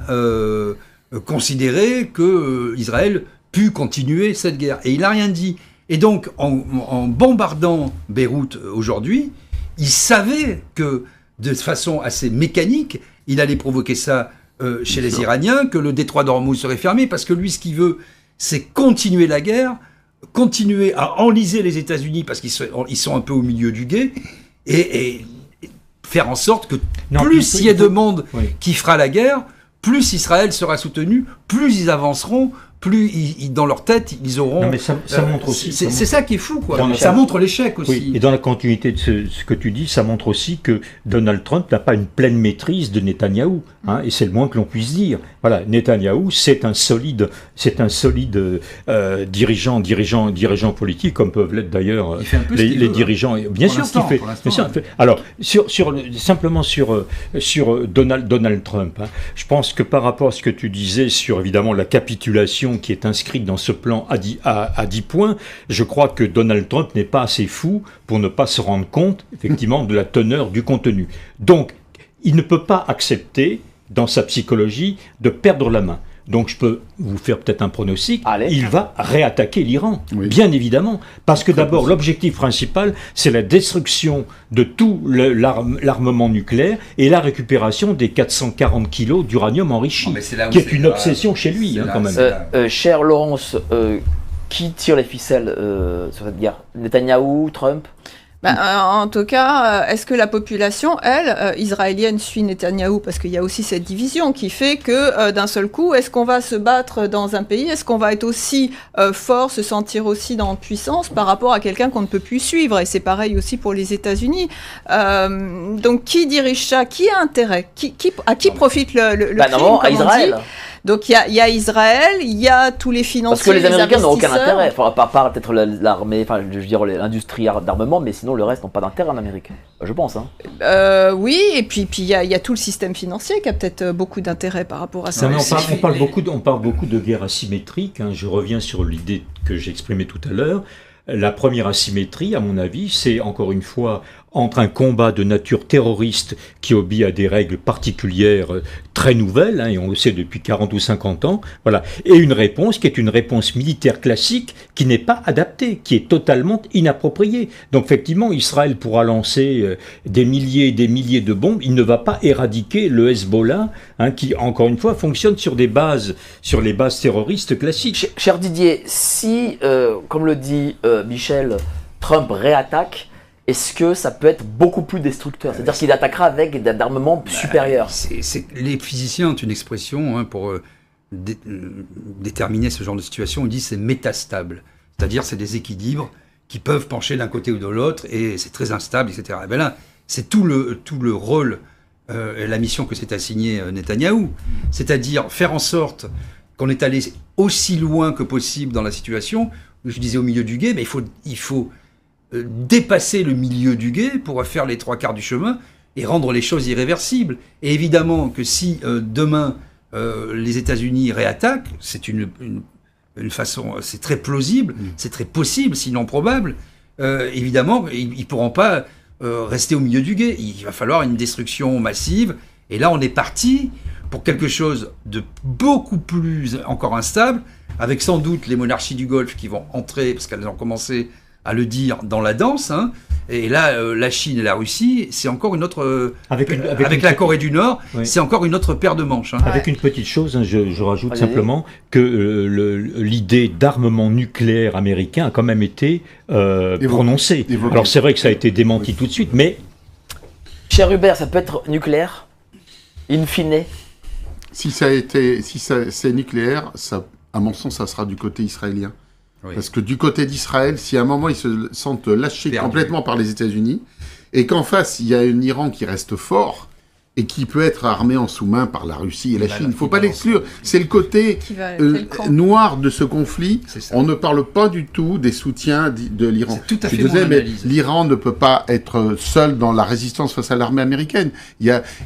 considéré que Israël put continuer cette guerre. Et il n'a rien dit. Et donc, en bombardant Beyrouth aujourd'hui, il savait que, de façon assez mécanique, il allait provoquer ça chez les Iraniens, que le détroit d'Ormuz serait fermé, parce que lui, ce qu'il veut, c'est continuer la guerre, continuer à enliser les États-Unis, parce qu'ils sont un peu au milieu du gué, et faire en sorte que plus il y a de monde qui fera la guerre, plus Israël sera soutenu, plus ils avanceront, plus dans leur tête, ils auront... Non, mais ça montre aussi... C'est ça qui est fou, quoi. Ça montre l'échec aussi. Oui, et dans la continuité de ce que tu dis, ça montre aussi que Donald Trump n'a pas une pleine maîtrise de Netanyahou, et c'est le moins que l'on puisse dire. Voilà, Netanyahou, c'est un solide dirigeant politique, comme peuvent l'être d'ailleurs les dirigeants. Bien sûr qu'il fait. Alors, simplement sur Donald Trump, je pense que par rapport à ce que tu disais sur évidemment la capitulation qui est inscrite dans ce plan à 10 points, je crois que Donald Trump n'est pas assez fou pour ne pas se rendre compte, effectivement, de la teneur du contenu. Donc, il ne peut pas accepter, dans sa psychologie, de perdre la main. Donc je peux vous faire peut-être un pronostic, il va réattaquer l'Iran, bien évidemment. Parce que d'abord, l'objectif principal, c'est la destruction de tout l'armement nucléaire et la récupération des 440 kilos d'uranium enrichi, qui est une obsession chez lui, quand même. Cher Laurence, qui tire les ficelles sur cette guerre? Netanyahou, Trump? En tout cas, est-ce que la population, elle, israélienne, suit Netanyahou? Parce qu'il y a aussi cette division qui fait que, d'un seul coup, est-ce qu'on va se battre dans un pays? Est-ce qu'on va être aussi fort, se sentir aussi dans puissance par rapport à quelqu'un qu'on ne peut plus suivre? Et c'est pareil aussi pour les États-Unis. Donc, qui dirige ça? Qui a intérêt? À qui profite le crime, à Israël. Donc il y a Israël, il y a tous les financiers, parce que les Américains n'ont aucun intérêt, à part peut-être l'armée, enfin je veux dire l'industrie d'armement, mais sinon le reste n'ont pas d'intérêt en Amérique, je pense. Oui, et puis il y a tout le système financier qui a peut-être beaucoup d'intérêt par rapport à ça. On parle beaucoup de guerre asymétrique, je reviens sur l'idée que j'ai exprimée tout à l'heure. La première asymétrie, à mon avis, c'est encore une fois entre un combat de nature terroriste qui obéit à des règles particulières très nouvelles, et on le sait depuis 40 ou 50 ans, voilà, et une réponse qui est une réponse militaire classique qui n'est pas adaptée, qui est totalement inappropriée. Donc effectivement, Israël pourra lancer des milliers et des milliers de bombes, il ne va pas éradiquer le Hezbollah, qui, encore une fois, fonctionne sur les bases terroristes classiques. Cher Didier, si, comme le dit Michel, Trump réattaque, est-ce que ça peut être beaucoup plus destructeur? C'est-à-dire qu'il attaquera avec d'armements supérieurs. Les physiciens ont une expression pour déterminer ce genre de situation. Ils disent c'est métastable. C'est-à-dire c'est des équilibres qui peuvent pencher d'un côté ou de l'autre et c'est très instable, etc. Et bien là, c'est tout le rôle et la mission que s'est assignée Netanyahou. C'est-à-dire faire en sorte qu'on est allé aussi loin que possible dans la situation. Je disais au milieu du gué, mais il faut dépasser le milieu du gué pour faire les 3/4 du chemin et rendre les choses irréversibles. Et évidemment que si demain les États-Unis réattaquent, c'est une façon, c'est très plausible, c'est très possible, sinon probable. Évidemment, ils pourront pas rester au milieu du gué. Il va falloir une destruction massive. Et là, on est parti pour quelque chose de beaucoup plus encore instable, avec sans doute les monarchies du Golfe qui vont entrer, parce qu'elles ont commencé à le dire, dans la danse. Et là, la Chine et la Russie, c'est encore une autre... Avec la Corée du Nord, oui. C'est encore une autre paire de manches. Avec une petite chose, je rajoute simplement que l'idée d'armement nucléaire américain a quand même été prononcée. Alors c'est vrai que ça a été démenti tout de suite, mais... Cher Hubert, ça peut être nucléaire, in fine? Si c'est nucléaire, ça, à mon sens, ça sera du côté israélien. Oui. Parce que du côté d'Israël, si à un moment ils se sentent lâchés complètement par les États-Unis, et qu'en face il y a un Iran qui reste fort et qui peut être armé en sous-main par la Russie et la Chine, il ne faut pas l'exclure. C'est le côté noir de ce conflit. On ne parle pas du tout des soutiens de l'Iran. C'est tout à fait mon analyse. L'Iran ne peut pas être seul dans la résistance face à l'armée américaine.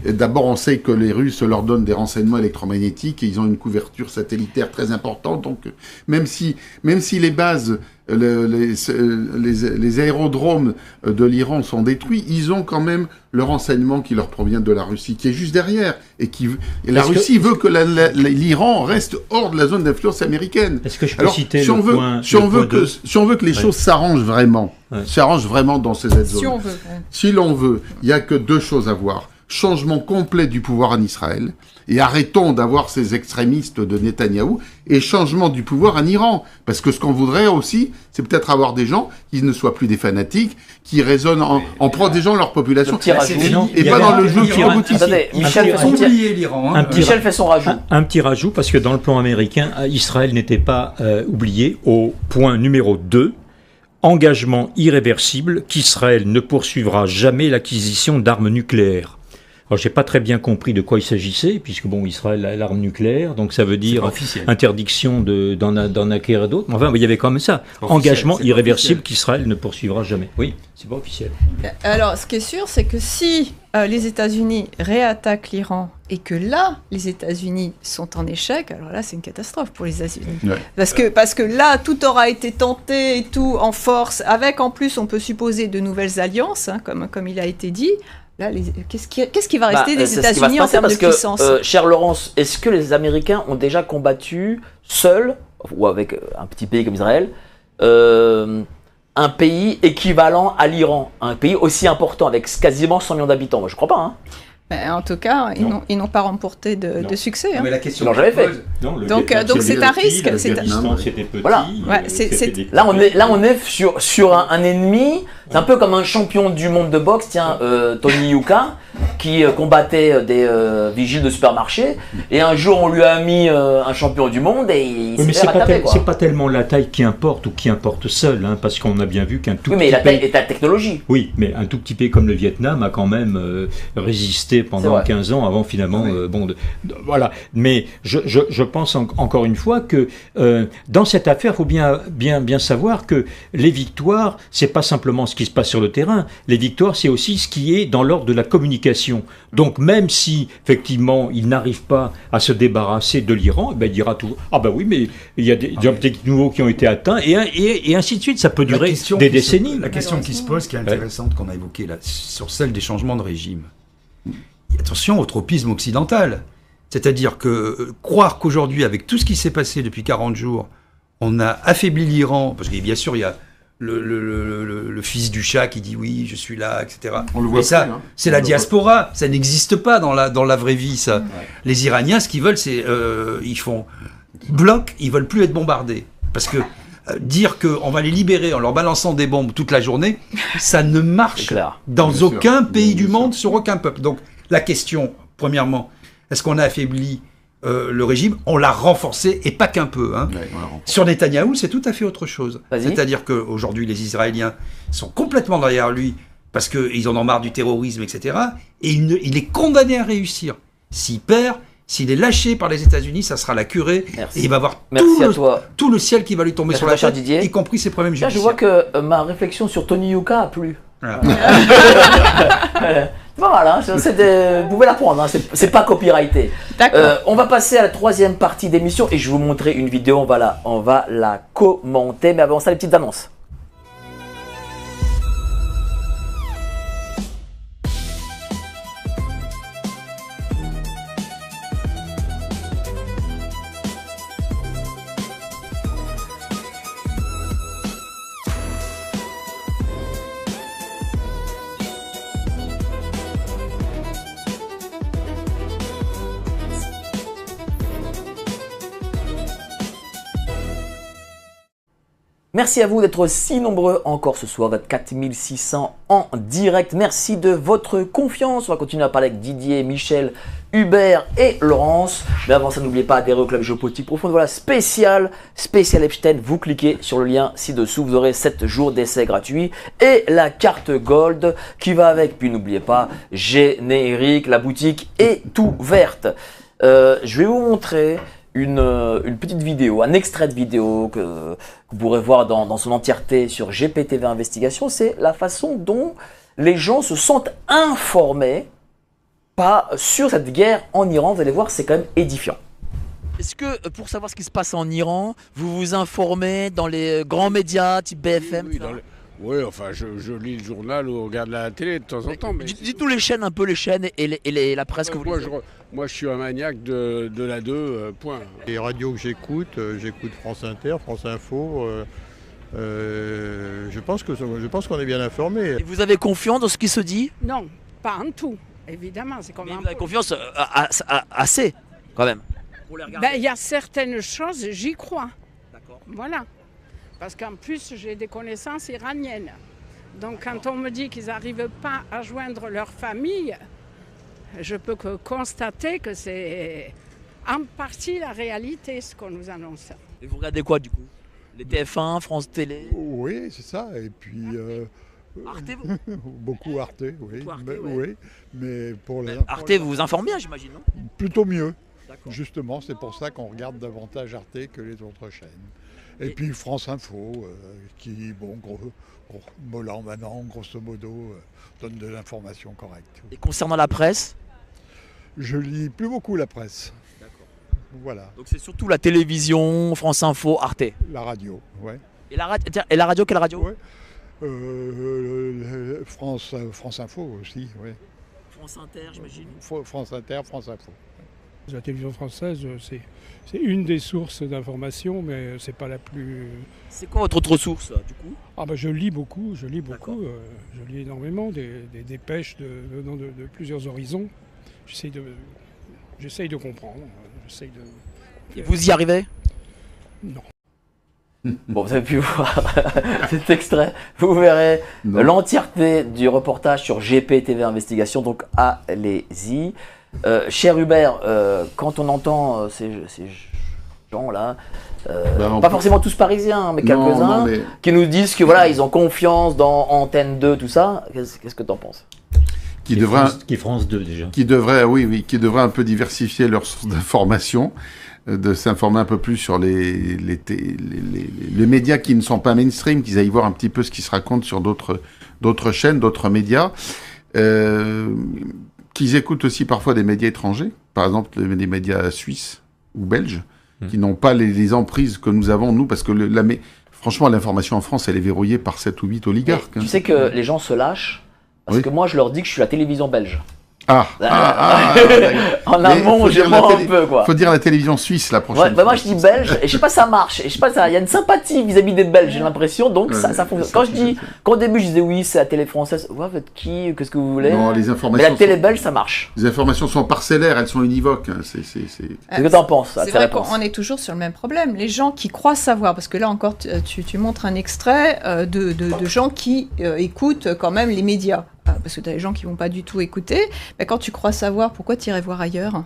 D'abord, on sait que les Russes leur donnent des renseignements électromagnétiques et ils ont une couverture satellitaire très importante. Donc, même si les bases, les aérodromes de l'Iran sont détruits, ils ont quand même le renseignement qui leur provient de la Russie, qui est juste derrière. Et la Russie veut que l'Iran reste hors de la zone d'influence américaine. Est-ce que je peux citer si on veut que les choses s'arrangent vraiment, dans ces zones, si l'on veut, il n'y a que deux choses à voir. Changement complet du pouvoir en Israël, et arrêtons d'avoir ces extrémistes de Netanyahou, et changement du pouvoir en Iran. Parce que ce qu'on voudrait aussi, c'est peut-être avoir des gens qui ne soient plus des fanatiques, qui raisonnent en protégeant leur population, et pas dans le jeu qui reboutit. Michel fait son rajout. Un petit rajout, parce que dans le plan américain, Israël n'était pas oublié au point numéro 2, engagement irréversible qu'Israël ne poursuivra jamais l'acquisition d'armes nucléaires. Alors, j'ai pas très bien compris de quoi il s'agissait, puisque bon, Israël a l'arme nucléaire, donc ça veut dire interdiction d'en acquérir d'autres. Enfin, il y avait quand même ça. Engagement irréversible qu'Israël ne poursuivra jamais. Oui, c'est pas officiel. Alors, ce qui est sûr, c'est que si les États-Unis réattaquent l'Iran et que là, les États-Unis sont en échec, alors là, c'est une catastrophe pour les États-Unis. Ouais. Parce que là, tout aura été tenté et tout en force, avec en plus, on peut supposer de nouvelles alliances, comme il a été dit. Là, qu'est-ce qui va rester des États-Unis en termes de puissance? Cher Laurence, est-ce que les Américains ont déjà combattu seuls, ou avec un petit pays comme Israël, un pays équivalent à l'Iran, un pays aussi important, avec quasiment 100 millions d'habitants? Moi, je crois pas. En tout cas, ils n'ont pas remporté de succès. Mais la question, ils l'ont jamais fait. Donc c'est un risque. C'était petit. Voilà. Là, on est sur un ennemi. C'est un peu comme un champion du monde de boxe, Tony Yuka, qui combattait des vigiles de supermarché. Et un jour, on lui a mis un champion du monde et il s'est fait rattraper. C'est pas tellement la taille qui importe ou qui importe seul, parce qu'on a bien vu qu'un tout petit pays... Oui, mais la taille est la technologie. Oui, mais un tout petit pays comme le Vietnam a quand même résisté pendant 15 ans avant finalement... voilà. Mais je pense encore une fois que dans cette affaire, il faut bien savoir que les victoires, c'est pas simplement ce qui se passe sur le terrain. Les victoires, c'est aussi ce qui est dans l'ordre de la communication communication. Donc même si effectivement il n'arrive pas à se débarrasser de l'Iran, il dira toujours « Ah ben oui, mais il y a des objectifs nouveaux qui ont été atteints », et ainsi de suite. Ça peut durer des décennies. La question qui se pose, qui est intéressante, qu'on a évoquée là, sur celle des changements de régime. Attention au tropisme occidental. C'est-à-dire que croire qu'aujourd'hui, avec tout ce qui s'est passé depuis 40 jours, on a affaibli l'Iran, parce que bien sûr, il y a le fils du chat qui dit oui, je suis là, etc. On le voit. Mais ça, plus, hein. c'est la diaspora. Ça n'existe pas dans la vraie vie, ça. Ouais. Les Iraniens, ce qu'ils veulent, c'est ils font bloc, ils veulent plus être bombardés. Parce que dire qu'on va les libérer en leur balançant des bombes toute la journée, ça ne marche dans Bien aucun sûr. pays Bien du sûr. monde, sur aucun peuple. Donc la question, premièrement, est-ce qu'on a affaibli le régime? On l'a renforcé, et pas qu'un peu. Hein. Ouais, on l'a renforcé. Sur Netanyahou, c'est tout à fait autre chose. Vas-y. C'est-à-dire qu'aujourd'hui, les Israéliens sont complètement derrière lui parce qu'ils en ont marre du terrorisme, etc. Et il est condamné à réussir. S'il perd, s'il est lâché par les États-Unis, ça sera la curée. Merci. Et il va avoir Merci à toi. tout le ciel qui va lui tomber Merci sur la cher tête, Didier. y compris ses problèmes Tiens, je judiciaires. vois que ma réflexion sur Tony Yuka a plu. Voilà. Voilà, vous pouvez la prendre, hein, c'est pas copyrighté. D'accord. On va passer à la troisième partie d'émission et je vais vous montrer une vidéo, on va la commenter, mais avant ça, les petites annonces. Merci à vous d'être si nombreux encore ce soir, d'être 4600 en direct. Merci de votre confiance. On va continuer à parler avec Didier, Michel, Hubert et Laurence. Mais avant ça, n'oubliez pas d'adhérer au club géopolitique profonde. Voilà, spécial Epstein. Vous cliquez sur le lien ci-dessous. Vous aurez 7 jours d'essai gratuit et la carte Gold qui va avec. Puis n'oubliez pas, générique, la boutique est ouverte. Je vais vous montrer une petite vidéo, un extrait de vidéo que vous pourrez voir dans son entièreté sur GPTV Investigation. C'est la façon dont les gens se sentent informés sur cette guerre en Iran. Vous allez voir, c'est quand même édifiant. Est-ce que pour savoir ce qui se passe en Iran, vous vous informez dans les grands médias type BFM? Oui, enfin, je lis le journal ou regarde la télé de temps en temps. Mais Dites-nous les chaînes, un peu les chaînes et la presse que vous lisez. moi, je suis un maniaque de la 2, point. Les radios que j'écoute France Inter, France Info. Je pense qu'on est bien informé. Et vous avez confiance dans ce qui se dit? Non, pas en tout, évidemment. C'est comme Mais un vous avez peu. confiance assez, quand même. Pour les regarder. Ben, il y a certaines choses, j'y crois. D'accord. Voilà. Parce qu'en plus, j'ai des connaissances iraniennes. Donc, quand on me dit qu'ils n'arrivent pas à joindre leur famille, je peux que constater que c'est en partie la réalité, ce qu'on nous annonce. Et vous regardez quoi du coup? Les TF1, France Télé? Oui, c'est ça. Et puis Arte, vous beaucoup Arte, oui. Beaucoup Arte, mais, ouais. oui, mais pour les Arte, vous vous informez bien, j'imagine, non? plutôt mieux. D'accord. Justement, c'est pour ça qu'on regarde davantage Arte que les autres chaînes. Et puis France Info, qui, mollet en manant, grosso modo, donne de l'information correcte. Et concernant la presse? Je lis plus beaucoup la presse. D'accord. Voilà, Donc c'est surtout la télévision, France Info, Arte. la radio, ouais. Et la radio, quelle radio? Ouais. France Info aussi, oui. France Inter, j'imagine. France Inter, France Info. La télévision française, c'est une des sources d'information, mais c'est pas la plus. C'est quoi votre autre source, du coup? Ah bah je lis beaucoup, D'accord. je lis énormément des dépêches venant de plusieurs horizons. J'essaye de comprendre. Et vous y arrivez? Non. Bon, vous avez pu voir cet extrait. Vous verrez Non. l'entièreté du reportage sur GPTV Investigation, donc allez-y. Cher Hubert, quand on entend ces gens-là, pas forcément tous parisiens, mais quelques-uns, mais qui nous disent que voilà, ils ont confiance dans Antenne 2, tout ça, qu'est-ce que tu en penses? qui devrait France 2 déjà. qui devrait un peu diversifier leurs sources d'information, de s'informer un peu plus sur les médias qui ne sont pas mainstream, qu'ils aillent voir un petit peu ce qui se raconte sur d'autres chaînes, d'autres médias. qu'ils écoutent aussi parfois des médias étrangers, par exemple des médias suisses ou belges, qui n'ont pas les emprises que nous avons, nous, parce que franchement, l'information en France, elle est verrouillée par 7 ou 8 oligarques. Tu sais que les gens se lâchent, parce que moi, je leur dis que je suis la télévision belge. En amont, je mens un peu, quoi. Faut dire la télévision suisse la prochaine fois. Moi, je dis belge, et je sais pas, ça marche. Et je sais pas, il y a une sympathie vis-à-vis des Belges, j'ai l'impression, donc ça fonctionne. Quand au début, je disais oui, c'est la télé française, ouais, vous êtes qui, qu'est-ce que vous voulez? Non, les informations. Mais la télé belge, ça marche. Les informations sont parcellaires, elles sont univoques. Qu'est-ce que t'en penses? C'est vrai qu'on est toujours sur le même problème. Les gens qui croient savoir, parce que là encore, tu montres un extrait de gens qui écoutent quand même les médias. Parce que tu as des gens qui ne vont pas du tout écouter. Mais quand tu crois savoir, pourquoi tu irais voir ailleurs?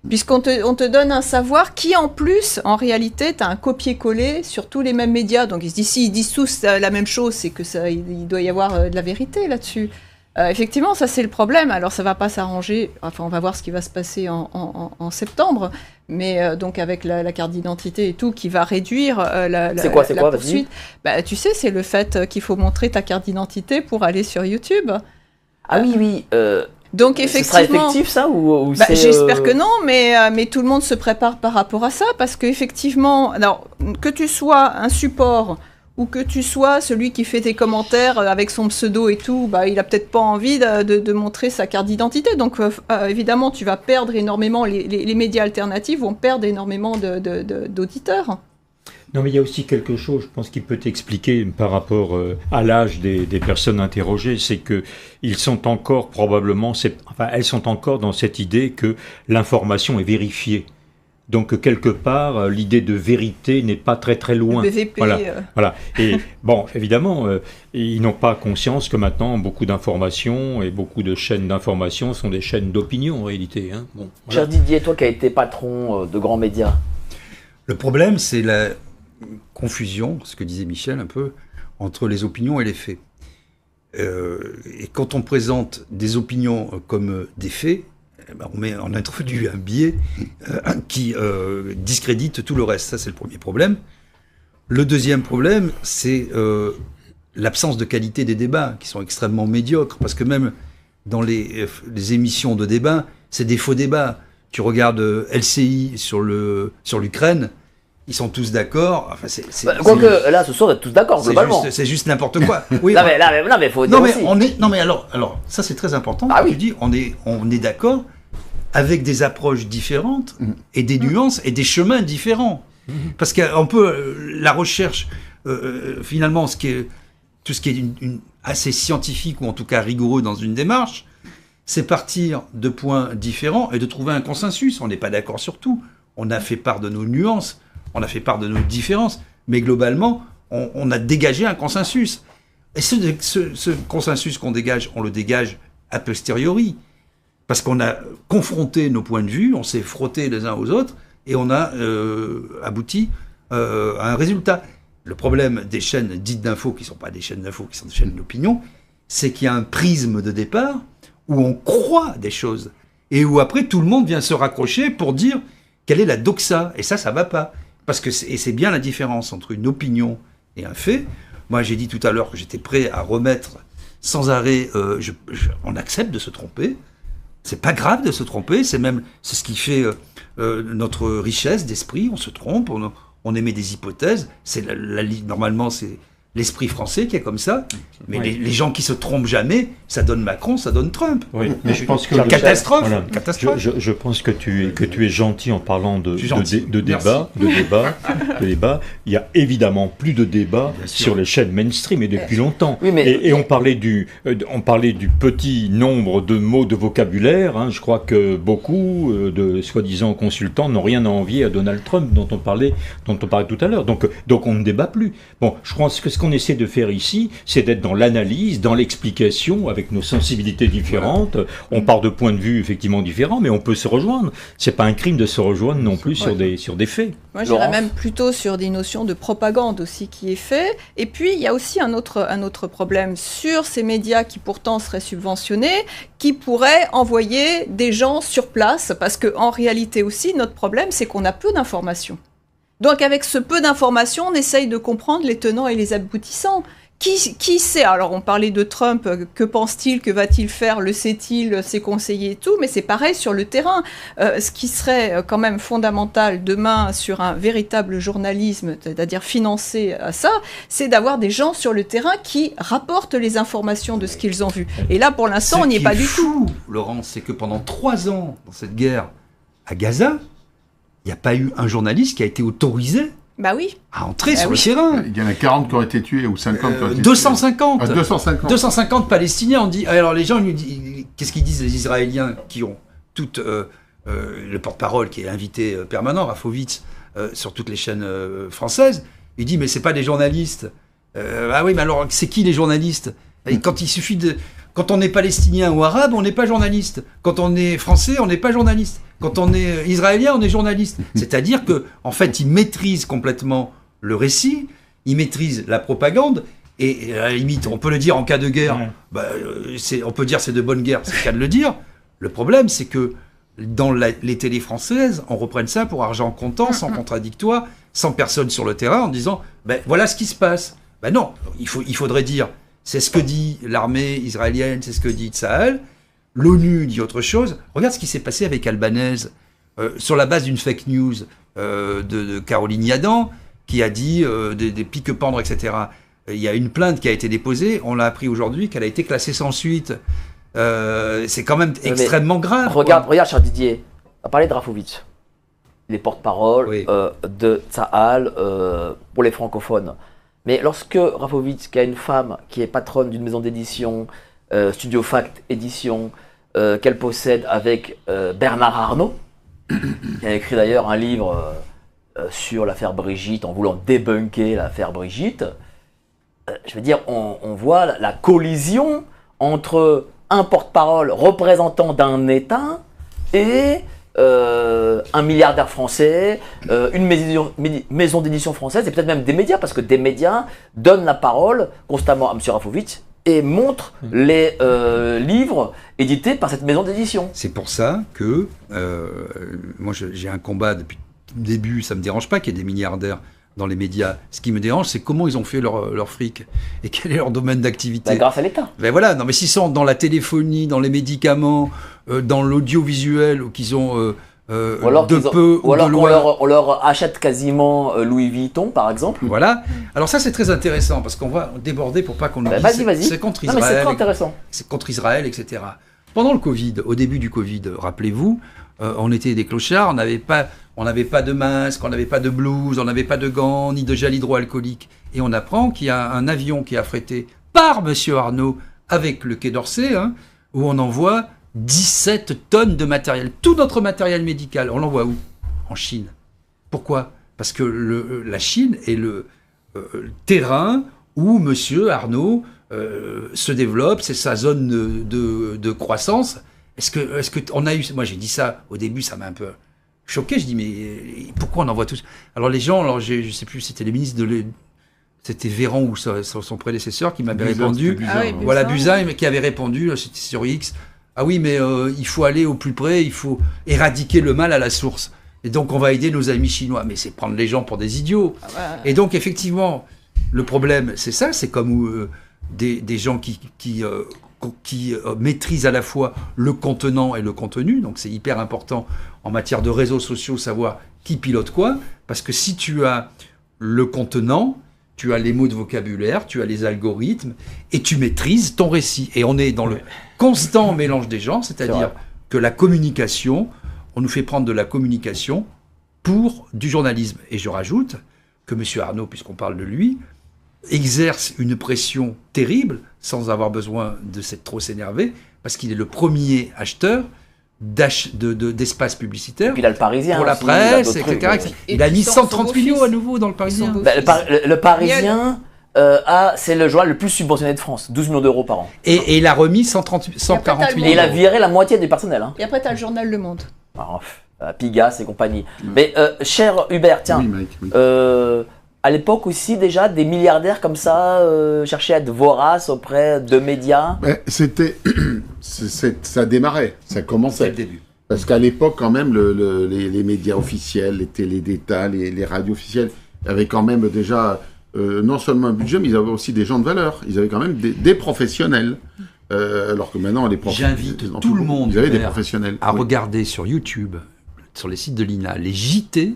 Puisqu'on te donne un savoir qui, en plus, en réalité, tu as un copier-coller sur tous les mêmes médias. Donc ils se disent, s'ils disent tous la même chose, c'est que il doit y avoir de la vérité là-dessus. Effectivement, ça c'est le problème. Alors ça ne va pas s'arranger. Enfin, on va voir ce qui va se passer en septembre. Mais donc avec la carte d'identité et tout, qui va réduire la poursuite. Tu sais, c'est le fait qu'il faut montrer ta carte d'identité pour aller sur YouTube. Ah oui. Donc effectivement, ce sera effectif ça ou j'espère que non, mais tout le monde se prépare par rapport à ça, parce qu'effectivement, alors que tu sois un support ou que tu sois celui qui fait tes commentaires avec son pseudo et tout, il a peut-être pas envie de montrer sa carte d'identité. Donc évidemment, tu vas perdre énormément, les médias alternatifs vont perdre énormément d'auditeurs. Non, mais il y a aussi quelque chose, je pense, qui peut t'expliquer par rapport à l'âge des personnes interrogées, c'est que ils sont encore probablement, elles sont encore dans cette idée que l'information est vérifiée. Donc quelque part, l'idée de vérité n'est pas très très loin. Le BVP, voilà. Et bon, évidemment, ils n'ont pas conscience que maintenant beaucoup d'informations et beaucoup de chaînes d'informations sont des chaînes d'opinion en réalité. Hein. Bon, voilà. Cher Didier, toi qui as été patron de grands médias. Le problème, c'est la confusion, ce que disait Michel un peu, entre les opinions et les faits. Et quand on présente des opinions comme des faits, on introduit un biais qui discrédite tout le reste. Ça, c'est le premier problème. Le deuxième problème, c'est l'absence de qualité des débats, qui sont extrêmement médiocres, parce que même dans les émissions de débat, c'est des faux débats. Tu regardes LCI sur l'Ukraine, ils sont tous d'accord. Enfin, quoique là, ce soir, on est tous d'accord globalement. C'est juste n'importe quoi. Oui, non, mais faut dire aussi. Alors, ça c'est très important. Ah, oui. Tu dis, on est d'accord avec des approches différentes et des nuances et des chemins différents. Parce qu'on peut la recherche, finalement, tout ce qui est assez scientifique ou en tout cas rigoureux dans une démarche, c'est partir de points différents et de trouver un consensus. On n'est pas d'accord sur tout. On a fait part de nos nuances. On a fait part de nos différences, mais globalement, on a dégagé un consensus. Et ce consensus qu'on dégage, on le dégage a posteriori, parce qu'on a confronté nos points de vue, on s'est frotté les uns aux autres, et on a abouti à un résultat. Le problème des chaînes dites d'infos, qui ne sont pas des chaînes d'infos, qui sont des chaînes d'opinion, c'est qu'il y a un prisme de départ où on croit des choses, et où après tout le monde vient se raccrocher pour dire quelle est la doxa, et ça ne va pas. Parce que c'est bien la différence entre une opinion et un fait. Moi, j'ai dit tout à l'heure que j'étais prêt à remettre sans arrêt. On accepte de se tromper. C'est pas grave de se tromper. C'est ce qui fait notre richesse d'esprit. On se trompe. On émet des hypothèses. Normalement, c'est l'esprit français qui est comme ça. Mais les gens qui se trompent jamais, ça donne Macron, ça donne Trump. Oui, mais je pense que catastrophe. Voilà. Catastrophe. Je pense que tu es gentil en parlant de débat. Il y a évidemment plus de débat sur les chaînes mainstream et depuis longtemps. Oui, mais... et on parlait du petit nombre de mots de vocabulaire. Hein. Je crois que beaucoup de soi-disant consultants n'ont rien à envier à Donald Trump dont on parlait tout à l'heure. Donc on ne débat plus. Bon, je pense que ce qu'on essaie de faire ici, c'est d'être dans l'analyse, dans l'explication, avec nos sensibilités différentes. Voilà. On part de points de vue effectivement différents, mais on peut se rejoindre. C'est pas un crime de se rejoindre non plus sur des faits. Moi, j'irais même plutôt sur des notions de propagande aussi qui est fait. Et puis, il y a aussi un autre problème sur ces médias qui pourtant seraient subventionnés, qui pourraient envoyer des gens sur place, parce qu'en réalité aussi, notre problème, c'est qu'on a peu d'informations. Donc avec ce peu d'informations, on essaye de comprendre les tenants et les aboutissants. Qui sait? Alors, on parlait de Trump, que pense-t-il, que va-t-il faire, le sait-il, ses conseillers et tout, mais c'est pareil sur le terrain. Ce qui serait quand même fondamental demain sur un véritable journalisme, c'est-à-dire financé à ça, c'est d'avoir des gens sur le terrain qui rapportent les informations de ce qu'ils ont vu. Et là, pour l'instant, on n'y est pas du tout. Laurent, c'est que pendant 3 ans, dans cette guerre à Gaza, il n'y a pas eu un journaliste qui a été autorisé Bah oui. à entrer sur le terrain. Il y en a 40 qui ont été tués ou 50 qui ont été tués. 250. 250 Palestiniens. On dit. Alors les gens, qu'est-ce qu'ils disent les Israéliens qui ont tout le porte-parole qui est invité permanent, Rafovitz, sur toutes les chaînes françaises. Il dit mais c'est pas des journalistes. Ah oui, mais alors c'est qui les journalistes? Et quand on est palestinien ou arabe, on n'est pas journaliste. Quand on est français, on n'est pas journaliste. Quand on est israélien, on est journaliste. C'est-à-dire que, en fait, ils maîtrisent complètement le récit, ils maîtrisent la propagande, et à la limite, on peut le dire en cas de guerre, on peut dire c'est de bonne guerre, c'est le cas de le dire. Le problème, c'est que dans les télés françaises, on reprenne ça pour argent comptant, sans contradictoire, sans personne sur le terrain, en disant voilà ce qui se passe. Non, il faudrait dire c'est ce que dit l'armée israélienne, c'est ce que dit Tsahal. L'ONU dit autre chose. Regarde ce qui s'est passé avec Albanese, sur la base d'une fake news de Caroline Yadan, qui a dit des piques-pendre, etc. Il y a une plainte qui a été déposée. On l'a appris aujourd'hui qu'elle a été classée sans suite. C'est quand même extrêmement grave. Regarde, cher Didier, on a parlé de Rafovitz. Il est porte-parole de Tsahal pour les francophones. Mais lorsque Rafovitz, qui a une femme qui est patronne d'une maison d'édition, Studio Fact Édition, qu'elle possède avec Bernard Arnault, qui a écrit d'ailleurs un livre sur l'affaire Brigitte, en voulant débunker l'affaire Brigitte, je veux dire, on voit la collision entre un porte-parole représentant d'un État et un milliardaire français, une maison d'édition française, et peut-être même des médias, parce que des médias donnent la parole constamment à M. Rafovitz et montrent les livres édités par cette maison d'édition. C'est pour ça que moi j'ai un combat depuis le début, ça ne me dérange pas qu'il y ait des milliardaires dans les médias. Ce qui me dérange, c'est comment ils ont fait leur fric et quel est leur domaine d'activité. Grâce à l'État. Voilà, non mais s'ils sont dans la téléphonie, dans les médicaments, dans l'audiovisuel, ou qu'ils ont ou alors on leur achète quasiment Louis Vuitton, par exemple. Voilà. Alors ça, c'est très intéressant, parce qu'on va déborder pour pas qu'on nous dise vas-y. c'est contre Israël. Non, mais c'est très intéressant. C'est contre Israël, etc. Pendant le Covid, au début du Covid, rappelez-vous, on était des clochards, on n'avait pas de masque, on n'avait pas de blouse, on n'avait pas de gants, ni de gel hydroalcoolique. Et on apprend qu'il y a un avion qui est affrété par M. Arnault avec le Quai d'Orsay, où on envoie 17 tonnes de matériel. Tout notre matériel médical, on l'envoie où? En Chine. Pourquoi? Parce que la Chine est le terrain où M. Arnault se développe, c'est sa zone de croissance. Est-ce que on a eu... Moi, j'ai dit ça au début, ça m'a un peu choqué. Je dis, mais pourquoi on envoie tous? Alors les gens, je ne sais plus, c'était les ministres c'était Véran ou son prédécesseur qui m'avait répondu. Voilà, Buzyn qui avait répondu, c'était sur X. Ah oui, mais il faut aller au plus près, il faut éradiquer le mal à la source. Et donc, on va aider nos amis chinois. Mais c'est prendre les gens pour des idiots. Et donc, effectivement, le problème, c'est ça. C'est comme des gens qui maîtrisent à la fois le contenant et le contenu. Donc, c'est hyper important en matière de réseaux sociaux, savoir qui pilote quoi. Parce que si tu as le contenant, tu as les mots de vocabulaire, tu as les algorithmes, et tu maîtrises ton récit. Et on est dans le constant mélange des genres, c'est-à-dire que la communication, on nous fait prendre de la communication pour du journalisme. Et je rajoute que M. Arnault, puisqu'on parle de lui, exerce une pression terrible, sans avoir besoin de trop s'énerver, parce qu'il est le premier acheteur d'espace publicitaire. Puis il a le Parisien pour la aussi, presse, etc. Il a mis 130 millions à nouveau dans le Parisien. Le Parisien, c'est le journal le plus subventionné de France, 12 millions d'euros par an. Et il a remis 140 millions. Et il a viré la moitié du personnel. Et après, tu as le journal Le Monde. Pigas et compagnie. Mais cher Hubert, tiens, à l'époque aussi déjà, des milliardaires comme ça cherchaient à être voraces auprès de médias. Ça démarrait, ça commençait. C'est le début. Parce qu'à l'époque, quand même, les médias officiels, les télés d'État, les radios officielles avaient quand même déjà non seulement un budget, mais ils avaient aussi des gens de valeur. Ils avaient quand même des professionnels. Alors que maintenant, les professionnels... J'invite tout le monde ils avaient des professionnels. à regarder sur YouTube, sur les sites de l'INA, les JT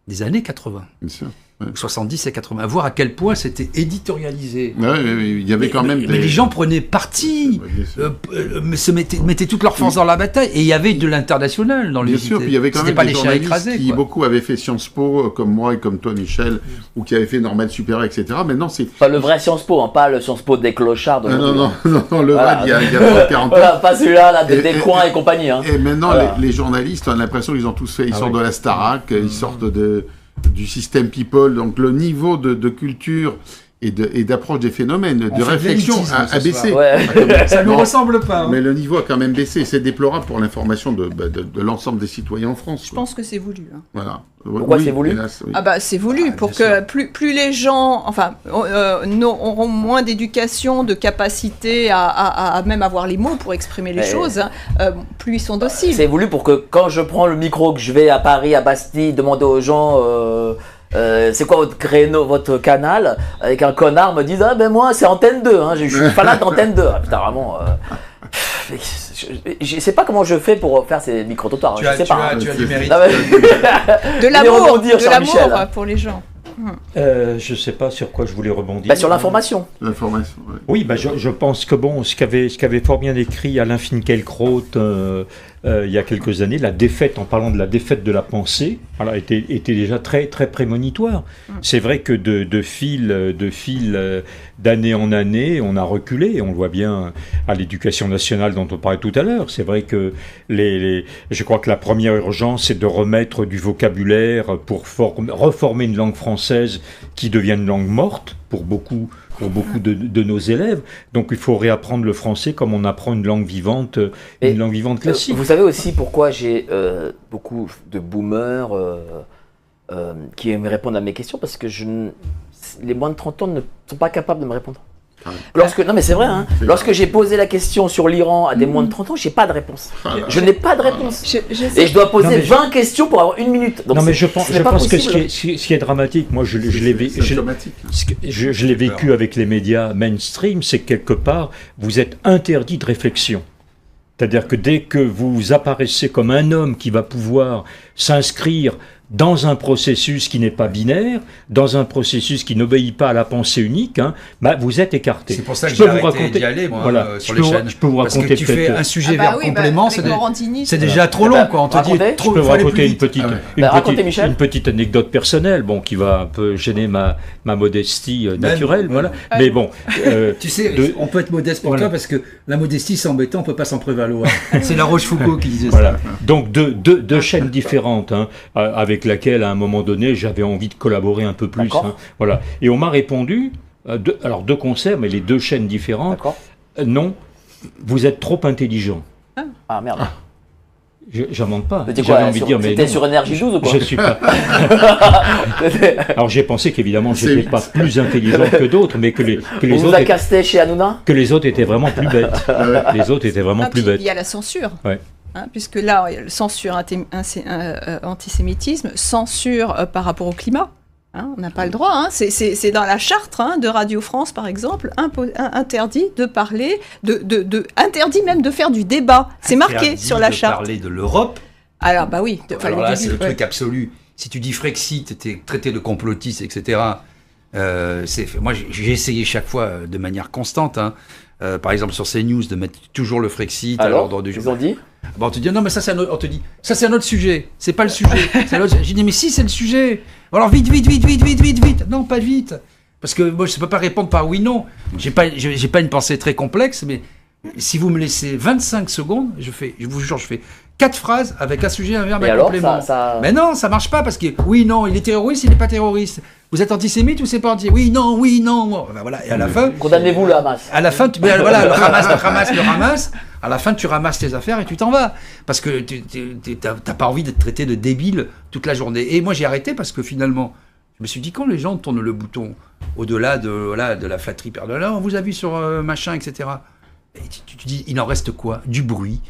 des années 80. Bien sûr. 70 et 80, à voir à quel point c'était éditorialisé. Il y avait quand même mais les gens prenaient parti, mettaient toute leur force dans la bataille, et il y avait de l'international dans les Bien sûr, puis il y avait quand même pas des les chiens journalistes écrasés, qui beaucoup avaient fait Sciences Po, comme moi et comme toi, Michel, ou qui avaient fait Normal Supérieur, etc. Maintenant, c'est... Pas le vrai Sciences Po, hein, pas le Sciences Po des clochards. Non, le voilà. vrai, il y a 40 ans. Voilà, pas celui-là, là, des coins et compagnie. Hein. Et maintenant, voilà. les journalistes, on a l'impression qu'ils ont tous fait, ils sortent de la Starac, ils sortent du système People, donc le niveau de culture et d'approche des phénomènes, de réflexion a baissé. Ouais. Ça ne nous ressemble pas. Hein. Mais le niveau a quand même baissé, c'est déplorable pour l'information de l'ensemble des citoyens en France. Je pense que c'est voulu. Hein. Voilà. Pourquoi c'est voulu? Hélas, oui. Ah bah c'est voulu pour que plus les gens auront moins d'éducation, de capacité à même avoir les mots pour exprimer les choses, plus ils sont dociles. C'est voulu pour que quand je prends le micro, que je vais à Paris, à Bastille, demander aux gens c'est quoi votre créneau, votre canal, avec un connard me dise moi c'est Antenne 2, hein, je suis fanat d'Antenne 2. Ah, putain vraiment. Je sais pas comment je fais pour faire ces micro-trottoirs. Tu as du mérite. De l'amour pour les gens. Je ne sais pas sur quoi je voulais rebondir. Sur l'information. L'information, ouais. Oui, je pense que ce qu'avait fort bien écrit Alain Finkielkraut il y a quelques années, la défaite, en parlant de la défaite de la pensée, voilà, était déjà très, très prémonitoire. C'est vrai que de fil d'année en année, on a reculé, on le voit bien à l'éducation nationale dont on parlait tout à l'heure. C'est vrai que je crois que la première urgence, c'est de remettre du vocabulaire pour reformer une langue française qui devient une langue morte pour beaucoup de nos élèves. Donc il faut réapprendre le français comme on apprend une langue vivante classique. Vous savez aussi pourquoi j'ai beaucoup de boomers qui me répondent à mes questions, parce que les moins de 30 ans ne sont pas capables de me répondre. Non mais c'est vrai, hein, lorsque j'ai posé la question sur l'Iran à des moins de 30 ans, j'ai pas de réponse. Je n'ai pas de réponse. Et je dois poser 20 questions pour avoir 1 minute. Donc je pense que ce qui est dramatique, moi je l'ai vécu avec les médias mainstream, c'est que quelque part, vous êtes interdit de réflexion. C'est-à-dire que dès que vous apparaissez comme un homme qui va pouvoir s'inscrire dans un processus qui n'est pas binaire, dans un processus qui n'obéit pas à la pensée unique, vous êtes écarté. C'est pour ça que j'ai arrêté d'y aller, moi, sur les chaînes. Je peux vous raconter parce que tu fais un sujet vers complément, c'est déjà trop long, quoi. On te dit, je peux vous raconter une petite anecdote personnelle, qui va un peu gêner ma modestie naturelle, voilà. Mais bon. Tu sais, on peut être modeste pour toi, parce que la modestie, c'est embêtant, on peut pas s'en prévaloir. C'est la Rochefoucauld qui disait ça. Donc deux chaînes différentes, avec laquelle à un moment donné j'avais envie de collaborer un peu plus. Voilà. Et on m'a répondu, deux concerts, mais les deux chaînes différentes, non, vous êtes trop intelligent. Ah merde. J'invente pas. J'avais envie de dire, mais c'était sur Énergie 12 ou quoi? Je suis pas. Alors j'ai pensé qu'évidemment j'étais pas plus intelligent que d'autres, mais que les autres. Vous a casté chez Hanouna? Que les autres étaient vraiment plus bêtes. Les autres étaient vraiment plus bêtes. Il y a la censure. Ouais. Puisque là, censure antisémitisme, censure par rapport au climat. On n'a pas le droit. C'est dans la charte de Radio France, par exemple, interdit de parler, interdit même de faire du débat. C'est marqué sur la charte. Parler de l'Europe. Alors, bah oui. Alors là, c'est le truc absolu. Si tu dis Frexit, tu es traité de complotiste, etc. Moi, j'ai essayé chaque fois de manière constante. Par exemple, sur CNews, de mettre toujours le Frexit à l'ordre du jour. Ils ont dit on te dit non mais ça c'est un autre, on te dit ça c'est un autre sujet, c'est pas le sujet. J'ai dit mais si c'est le sujet. Alors vite. Non pas vite. Parce que moi je peux pas répondre par oui non. J'ai pas une pensée très complexe, mais si vous me laissez 25 secondes, je vous jure, je fais 4 phrases avec un sujet, un verbe, un complément. Mais non, ça marche pas parce que oui, non, il est terroriste, il n'est pas terroriste. Vous êtes antisémite ou c'est pas anti? Oui, non. Ben voilà. Et à la fin. Condamnez-vous le Hamas. À la fin, le Hamas. À la fin, tu ramasses tes affaires et tu t'en vas. Parce que t'as pas envie d'être traité de débile toute la journée. Et moi, j'ai arrêté parce que finalement, je me suis dit, quand les gens tournent le bouton au-delà de la flatterie, on vous a vu sur machin, etc. Et tu dis, il en reste quoi? Du bruit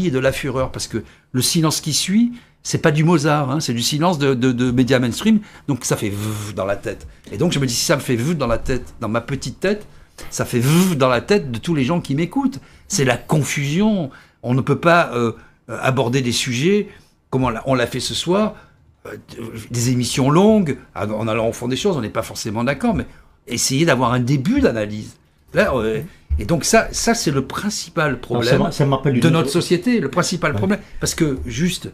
et de la fureur. Parce que le silence qui suit, c'est pas du Mozart, hein, c'est du silence de médias mainstream, donc ça fait dans la tête. Et donc je me dis, si ça me fait dans la tête, dans ma petite tête, ça fait dans la tête de tous les gens qui m'écoutent. C'est la confusion. On ne peut pas aborder des sujets comme on l'a fait ce soir, des émissions longues, en allant au fond des choses, on n'est pas forcément d'accord, mais essayer d'avoir un début d'analyse. Là, et donc ça c'est le principal problème de notre société, le principal problème. Parce que juste,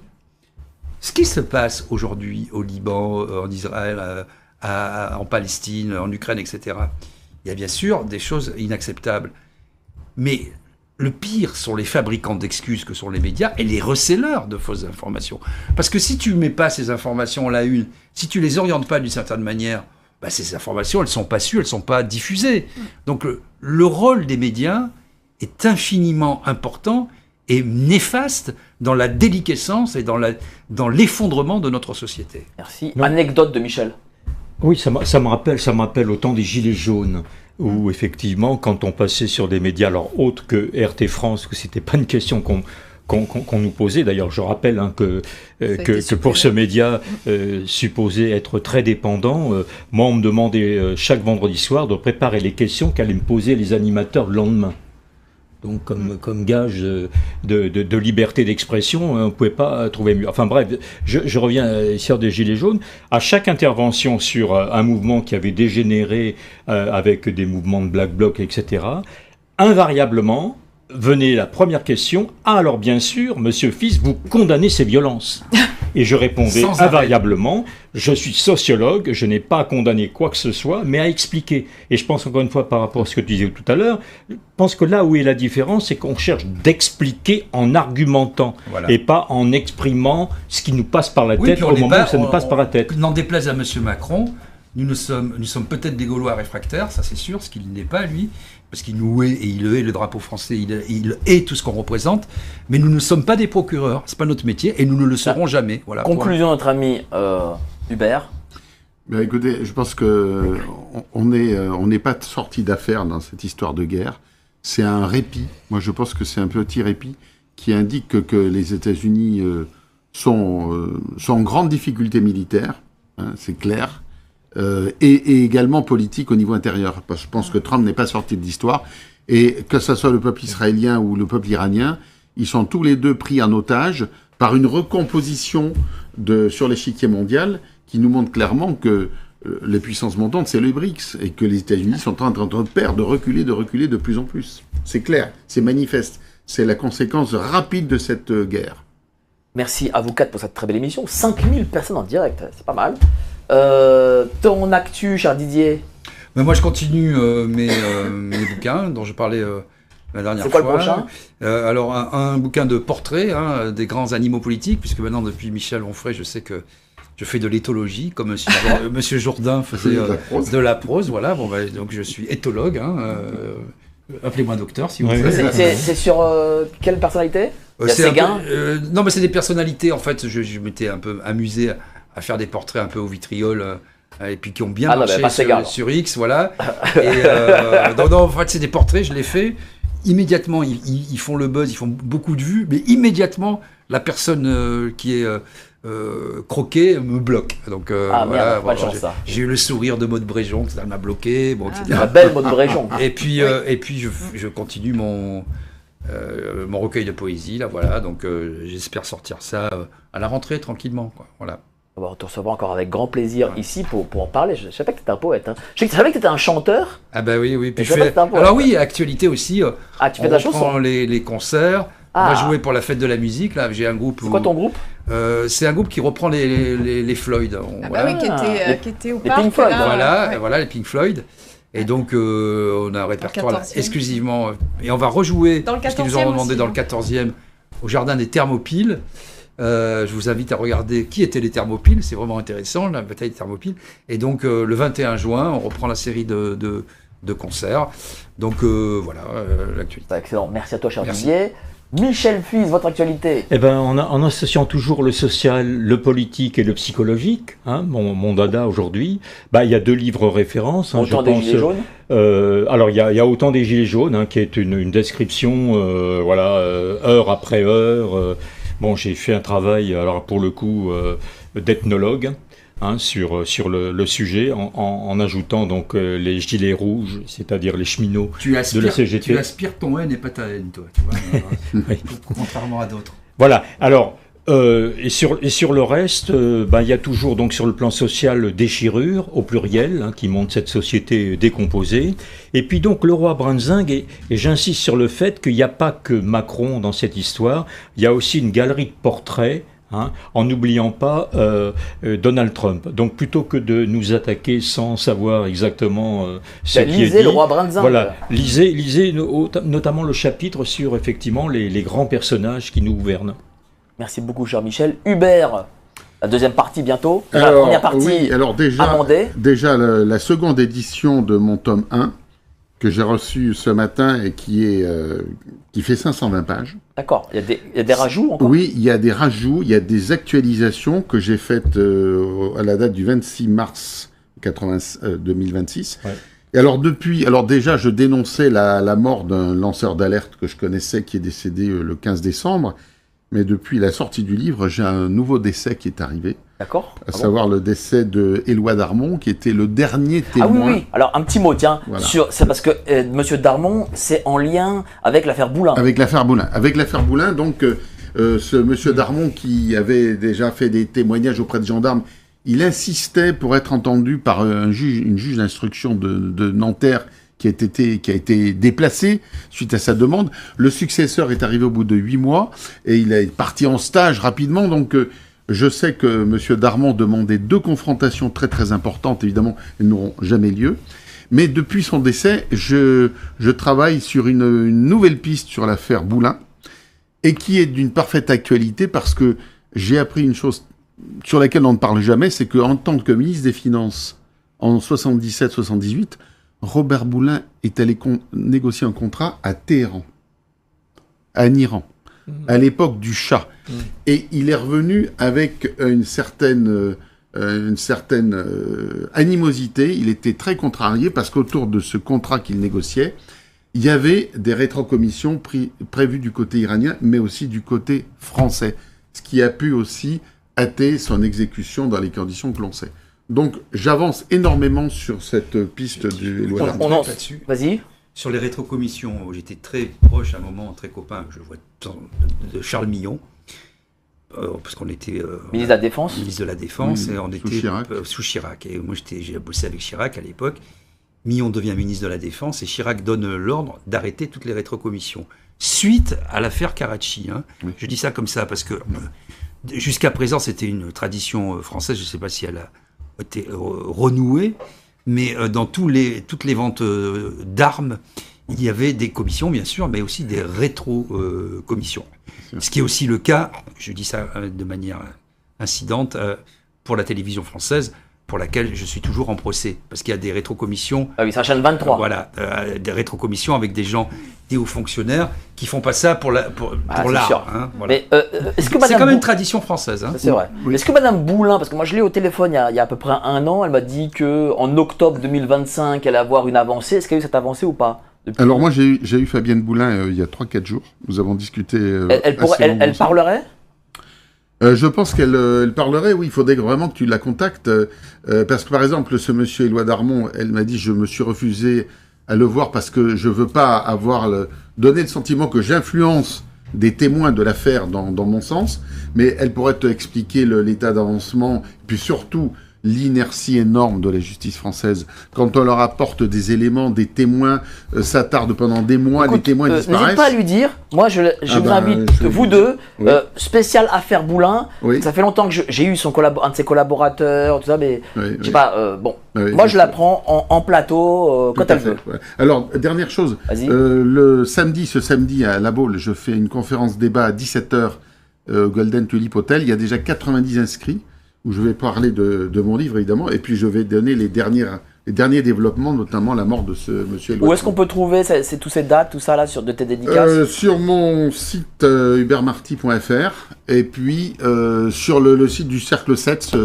ce qui se passe aujourd'hui au Liban, en Israël, en Palestine, en Ukraine, etc., il y a bien sûr des choses inacceptables. Mais le pire sont les fabricants d'excuses que sont les médias et les receleurs de fausses informations. Parce que si tu ne mets pas ces informations à la une, si tu ne les orientes pas d'une certaine manière, bah ces informations, elles ne sont pas sues, elles ne sont pas diffusées. Donc le rôle des médias est infiniment important et néfaste dans la déliquescence et dans l'effondrement de notre société. Merci. Anecdote de Michel. Oui, ça me rappelle au temps des Gilets jaunes, où effectivement, quand on passait sur des médias, alors autres que RT France, que c'était pas une question qu'on nous posait. D'ailleurs, je rappelle que pour ce média supposé être très dépendant, moi on me demandait chaque vendredi soir de préparer les questions qu'allaient me poser les animateurs le lendemain. Donc comme gage de liberté d'expression, on ne pouvait pas trouver mieux. Enfin bref, je reviens sur des Gilets jaunes. À chaque intervention sur un mouvement qui avait dégénéré avec des mouvements de Black Bloc, etc., invariablement venait la première question. Ah, alors bien sûr, monsieur Fils, vous condamnez ces violences. Et je répondais invariablement, je suis sociologue, je n'ai pas à condamner quoi que ce soit, mais à expliquer. Et je pense encore une fois par rapport à ce que tu disais tout à l'heure, je pense que là où est la différence, c'est qu'on cherche d'expliquer en argumentant, et pas en exprimant ce qui nous passe par la tête au moment où ça nous passe par la tête. N'en déplaise à monsieur Macron, nous sommes peut-être des Gaulois réfractaires, ça c'est sûr, ce qu'il n'est pas lui, parce qu'il nous hait, et il hait le drapeau français, il hait tout ce qu'on représente, mais nous ne sommes pas des procureurs, c'est pas notre métier, et nous ne le serons jamais. Voilà. Conclusion de notre ami Hubert. Ben écoutez, je pense que on n'est pas sorti d'affaire dans cette histoire de guerre. C'est un répit. Moi, je pense que c'est un petit répit qui indique que les États-Unis sont en grande difficulté militaire, hein, c'est clair. Et également politique au niveau intérieur. Parce que je pense que Trump n'est pas sorti de l'histoire. Et que ce soit le peuple israélien ou le peuple iranien, ils sont tous les deux pris en otage par une recomposition sur l'échiquier mondial qui nous montre clairement que les puissances montantes, c'est le BRICS. Et que les États-Unis sont en train de perdre, de reculer de plus en plus. C'est clair, c'est manifeste. C'est la conséquence rapide de cette guerre. Merci à vous quatre pour cette très belle émission. 5000 personnes en direct, c'est pas mal. Ton actu, cher Didier? Mais moi, je continue mes bouquins dont je parlais la dernière fois. C'est quoi le prochain? Alors, un bouquin de portraits des grands animaux politiques, puisque maintenant, depuis Michel Onfray, je sais que je fais de l'éthologie, comme monsieur Jourdain faisait de la prose. Voilà, bon, bah, donc je suis éthologue. Appelez-moi docteur, si vous voulez. C'est sur quelle personnalité? Séguin non, mais c'est des personnalités, en fait. Je m'étais un peu amusé à faire des portraits un peu au vitriol et puis qui ont bien marché sur X, voilà. Et non, en fait, c'est des portraits, je les fais. Immédiatement, ils font le buzz, ils font beaucoup de vues, mais immédiatement, la personne qui est croquée me bloque. Donc, voilà, j'ai eu le sourire de Maud Bréjon, ça m'a bloqué. Bon, la belle Maud Bréjon. Et puis je continue mon recueil de poésie, là, voilà. Donc, j'espère sortir ça à la rentrée, tranquillement, quoi. Voilà. On va te recevoir encore avec grand plaisir ici pour en parler. Je ne savais pas que tu étais un poète. Hein. Je savais que tu étais un chanteur. Ah bah oui. Puis alors oui, actualité aussi. Tu fais de la chanson. Les concerts. On va jouer pour la fête de la musique. Là, j'ai un groupe. C'est quoi ton groupe? C'est un groupe qui reprend les Floyd. Qui était au parc. Pink Floyd. Voilà, les Pink Floyd. Et donc, on a un répertoire exclusivement. Et on va rejouer, parce qu'ils nous ont demandé dans le 14e, au Jardin des Thermopyles. Je vous invite à regarder qui étaient les Thermopyles, c'est vraiment intéressant, la bataille des Thermopyles. Et donc, le 21 juin, on reprend la série de concerts. Donc, voilà, l'actualité. Excellent. Merci à toi, cher Didier. Michel Fils, votre actualité? Eh ben, en associant toujours le social, le politique et le psychologique, hein, mon dada aujourd'hui, bah, il y a 2 livres références. Hein, Autant des Gilets jaunes. Alors, il y a Autant des Gilets jaunes, hein, qui est une description, heure après heure, Bon, j'ai fait un travail, alors pour le coup, d'ethnologue. Sur le sujet, en ajoutant donc les gilets rouges, c'est-à-dire les cheminots de la CGT. Tu aspires ton haine et pas ta haine, toi. Tu vois, oui. Contrairement à d'autres. Voilà. Alors, et sur le reste, il y a toujours donc sur le plan social déchirure au pluriel qui montre cette société décomposée. Et puis donc le roi Brunswick, et j'insiste sur le fait qu'il n'y a pas que Macron dans cette histoire, il y a aussi une galerie de portraits. En n'oubliant pas Donald Trump. Donc plutôt que de nous attaquer sans savoir exactement ce qui est dit, lisez le roi Brunswick. Voilà, lisez notamment le chapitre sur effectivement les grands personnages qui nous gouvernent. Merci beaucoup, cher Michel. Hubert, la deuxième partie bientôt. Alors, la première partie oui, alors déjà la seconde édition de mon tome 1 que j'ai reçu ce matin et qui fait 520 pages. D'accord, il y a des rajouts encore? Oui, il y a des rajouts, il y a des actualisations que j'ai faites à la date du 26 mars 2026. Ouais. Et alors déjà, je dénonçais la mort d'un lanceur d'alerte que je connaissais qui est décédé le 15 décembre. Mais depuis la sortie du livre, j'ai un nouveau décès qui est arrivé. D'accord. À savoir le décès de Éloi Darmon, qui était le dernier témoin. Ah oui. Alors, un petit mot, tiens. Voilà. C'est parce que Monsieur Darmon, c'est en lien avec l'affaire Boulin. Avec l'affaire Boulin. Donc, ce Monsieur Darmon, qui avait déjà fait des témoignages auprès de gendarmes, il insistait pour être entendu par une juge d'instruction de Nanterre, qui a été déplacé suite à sa demande. Le successeur est arrivé au bout de 8 mois et il est parti en stage rapidement. Donc, je sais que M. Darmon demandait 2 confrontations très très importantes. Évidemment, elles n'auront jamais lieu. Mais depuis son décès, je travaille sur une nouvelle piste sur l'affaire Boulin et qui est d'une parfaite actualité parce que j'ai appris une chose sur laquelle on ne parle jamais, c'est qu'en tant que ministre des Finances en 77-78, Robert Boulin est allé négocier un contrat à Téhéran, en Iran, à l'époque du Shah. Et il est revenu avec une certaine animosité. Il était très contrarié parce qu'autour de ce contrat qu'il négociait, il y avait des rétrocommissions prévues du côté iranien, mais aussi du côté français, ce qui a pu aussi hâter son exécution dans les conditions que l'on sait. Donc, j'avance énormément sur cette piste du Éloi Darmon. Là-dessus. Vas-y. Sur les rétrocommissions, où j'étais très proche à un moment, très copain, je vois de Charles Millon, parce qu'on était ministre de la Défense. Ministre de la Défense, et on était sous Chirac. Et moi, j'ai bossé avec Chirac à l'époque. Millon devient ministre de la Défense et Chirac donne l'ordre d'arrêter toutes les rétrocommissions. Suite à l'affaire Karachi. Oui. Je dis ça comme ça parce que jusqu'à présent, c'était une tradition française, je ne sais pas si elle a été renouée, mais dans toutes les ventes d'armes, il y avait des commissions, bien sûr, mais aussi des rétro-commissions. Ce qui est aussi le cas, je dis ça de manière incidente, pour la télévision française, pour laquelle je suis toujours en procès, parce qu'il y a des rétrocommissions. Ah oui, c'est la chaîne 23. Voilà, des rétrocommissions avec des gens, des hauts fonctionnaires, qui font pas ça pour l'art. Hein, voilà. Mais est-ce que c'est quand même une tradition française. Hein. C'est vrai. Oui. Est-ce que Madame Boulin, parce que moi je l'ai au téléphone il y a à peu près 1 an, elle m'a dit qu'en octobre 2025, elle allait avoir une avancée. Est-ce qu'il y a eu cette avancée ou pas depuis... Alors moi j'ai eu Fabienne Boulin il y a 3-4 jours. Nous avons discuté. Elle parlerait ? Je pense qu'elle parlerait, oui, il faudrait vraiment que tu la contactes, parce que par exemple, ce monsieur Éloi Darmon, elle m'a dit, je me suis refusé à le voir parce que je veux pas donner le sentiment que j'influence des témoins de l'affaire dans mon sens, mais elle pourrait te expliquer l'état d'avancement, puis surtout l'inertie énorme de la justice française. Quand on leur apporte des éléments, des témoins, ça tarde pendant des mois, les témoins disparaissent. N'hésite pas à lui dire, moi je vous invite, vous deux, oui. Spécial affaire Boulin, oui. Ça fait longtemps que j'ai eu un de ses collaborateurs, tout ça, mais oui, je sais pas, moi je la prends en plateau quand elle veut. Ouais. Alors, dernière chose, ce samedi à La Baule, je fais une conférence débat à 17h au Golden Tulip Hotel, il y a déjà 90 inscrits, où je vais parler de mon livre, évidemment, et puis je vais donner les derniers développements, notamment la mort de ce monsieur Éloi. Où est-ce qu'on peut trouver toutes ces dates, tout ça, là, de tes dédicaces sur mon site hubertmarty.fr, et puis sur le site du Cercle 7,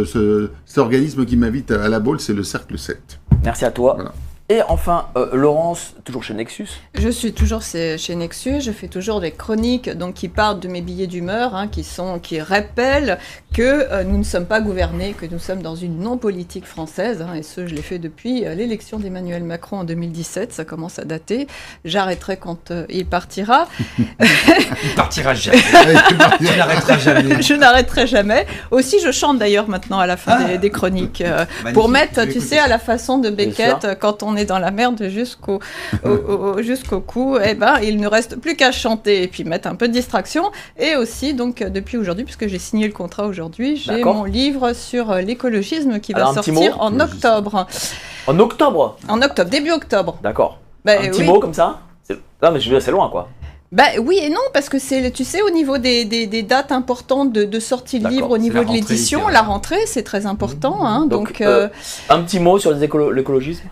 cet organisme qui m'invite à La Baule, c'est le Cercle 7. Merci à toi. Voilà. Et enfin, Laurence, toujours chez Nexus. Je suis toujours chez Nexus, je fais toujours des chroniques donc, qui partent de mes billets d'humeur, hein, qui rappellent que nous ne sommes pas gouvernés, que nous sommes dans une non-politique française, hein, et ce, je l'ai fait depuis l'élection d'Emmanuel Macron en 2017, ça commence à dater. J'arrêterai quand il partira. Il partira jamais. Tu n'arrêteras jamais. Je n'arrêterai jamais. Aussi, je chante d'ailleurs maintenant à la fin des chroniques, pour mettre, tu sais, à la façon de Beckett, quand on est dans la merde jusqu'au cou, eh ben, il ne reste plus qu'à chanter et puis mettre un peu de distraction. Et aussi, donc, depuis aujourd'hui, puisque j'ai signé le contrat aujourd'hui, j'ai mon livre sur l'écologisme qui va sortir en octobre. En octobre? En octobre, début octobre. D'accord. Un petit mot comme ça? Non, mais je veux dire, c'est loin, quoi. Oui et non, parce que c'est, tu sais, au niveau des dates importantes de sortie de livre, au niveau de l'édition, la rentrée, c'est très important. Hein, donc un petit mot sur l'écologisme?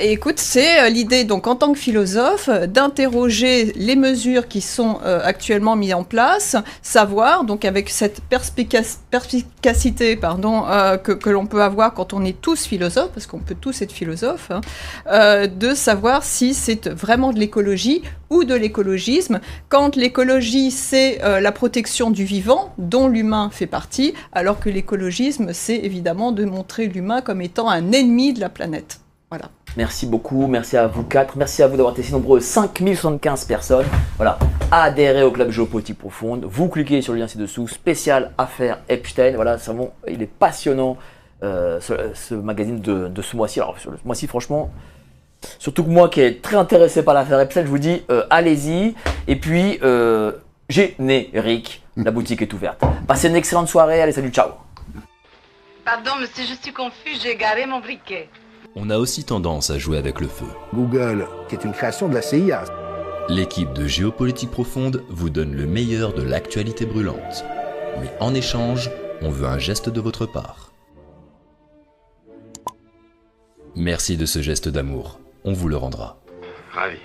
Écoute, c'est l'idée, donc, en tant que philosophe, d'interroger les mesures qui sont actuellement mises en place, savoir, donc, avec cette perspicacité, que l'on peut avoir quand on est tous philosophes, parce qu'on peut tous être philosophes, hein, de savoir si c'est vraiment de l'écologie ou de l'écologisme. Quand l'écologie, c'est la protection du vivant, dont l'humain fait partie, alors que l'écologisme, c'est évidemment de montrer l'humain comme étant un ennemi de la planète. Voilà. Merci beaucoup, merci à vous 4, merci à vous d'avoir été si nombreux, 5075 personnes. Voilà, adhérez au club Géopolitique Profonde, vous cliquez sur le lien ci-dessous, spécial affaire Epstein. Voilà, c'est vraiment, il est passionnant ce magazine de ce mois-ci. Alors, ce mois-ci, franchement, surtout que moi qui est très intéressé par l'affaire Epstein, je vous dis, allez-y. Et puis, générique, la boutique est ouverte. Passez une excellente soirée, allez, salut, ciao. Pardon, monsieur, je suis confus, j'ai égaré mon briquet. On a aussi tendance à jouer avec le feu. Google, qui est une création de la CIA. L'équipe de Géopolitique Profonde vous donne le meilleur de l'actualité brûlante. Mais en échange, on veut un geste de votre part. Merci de ce geste d'amour. On vous le rendra. Ravi.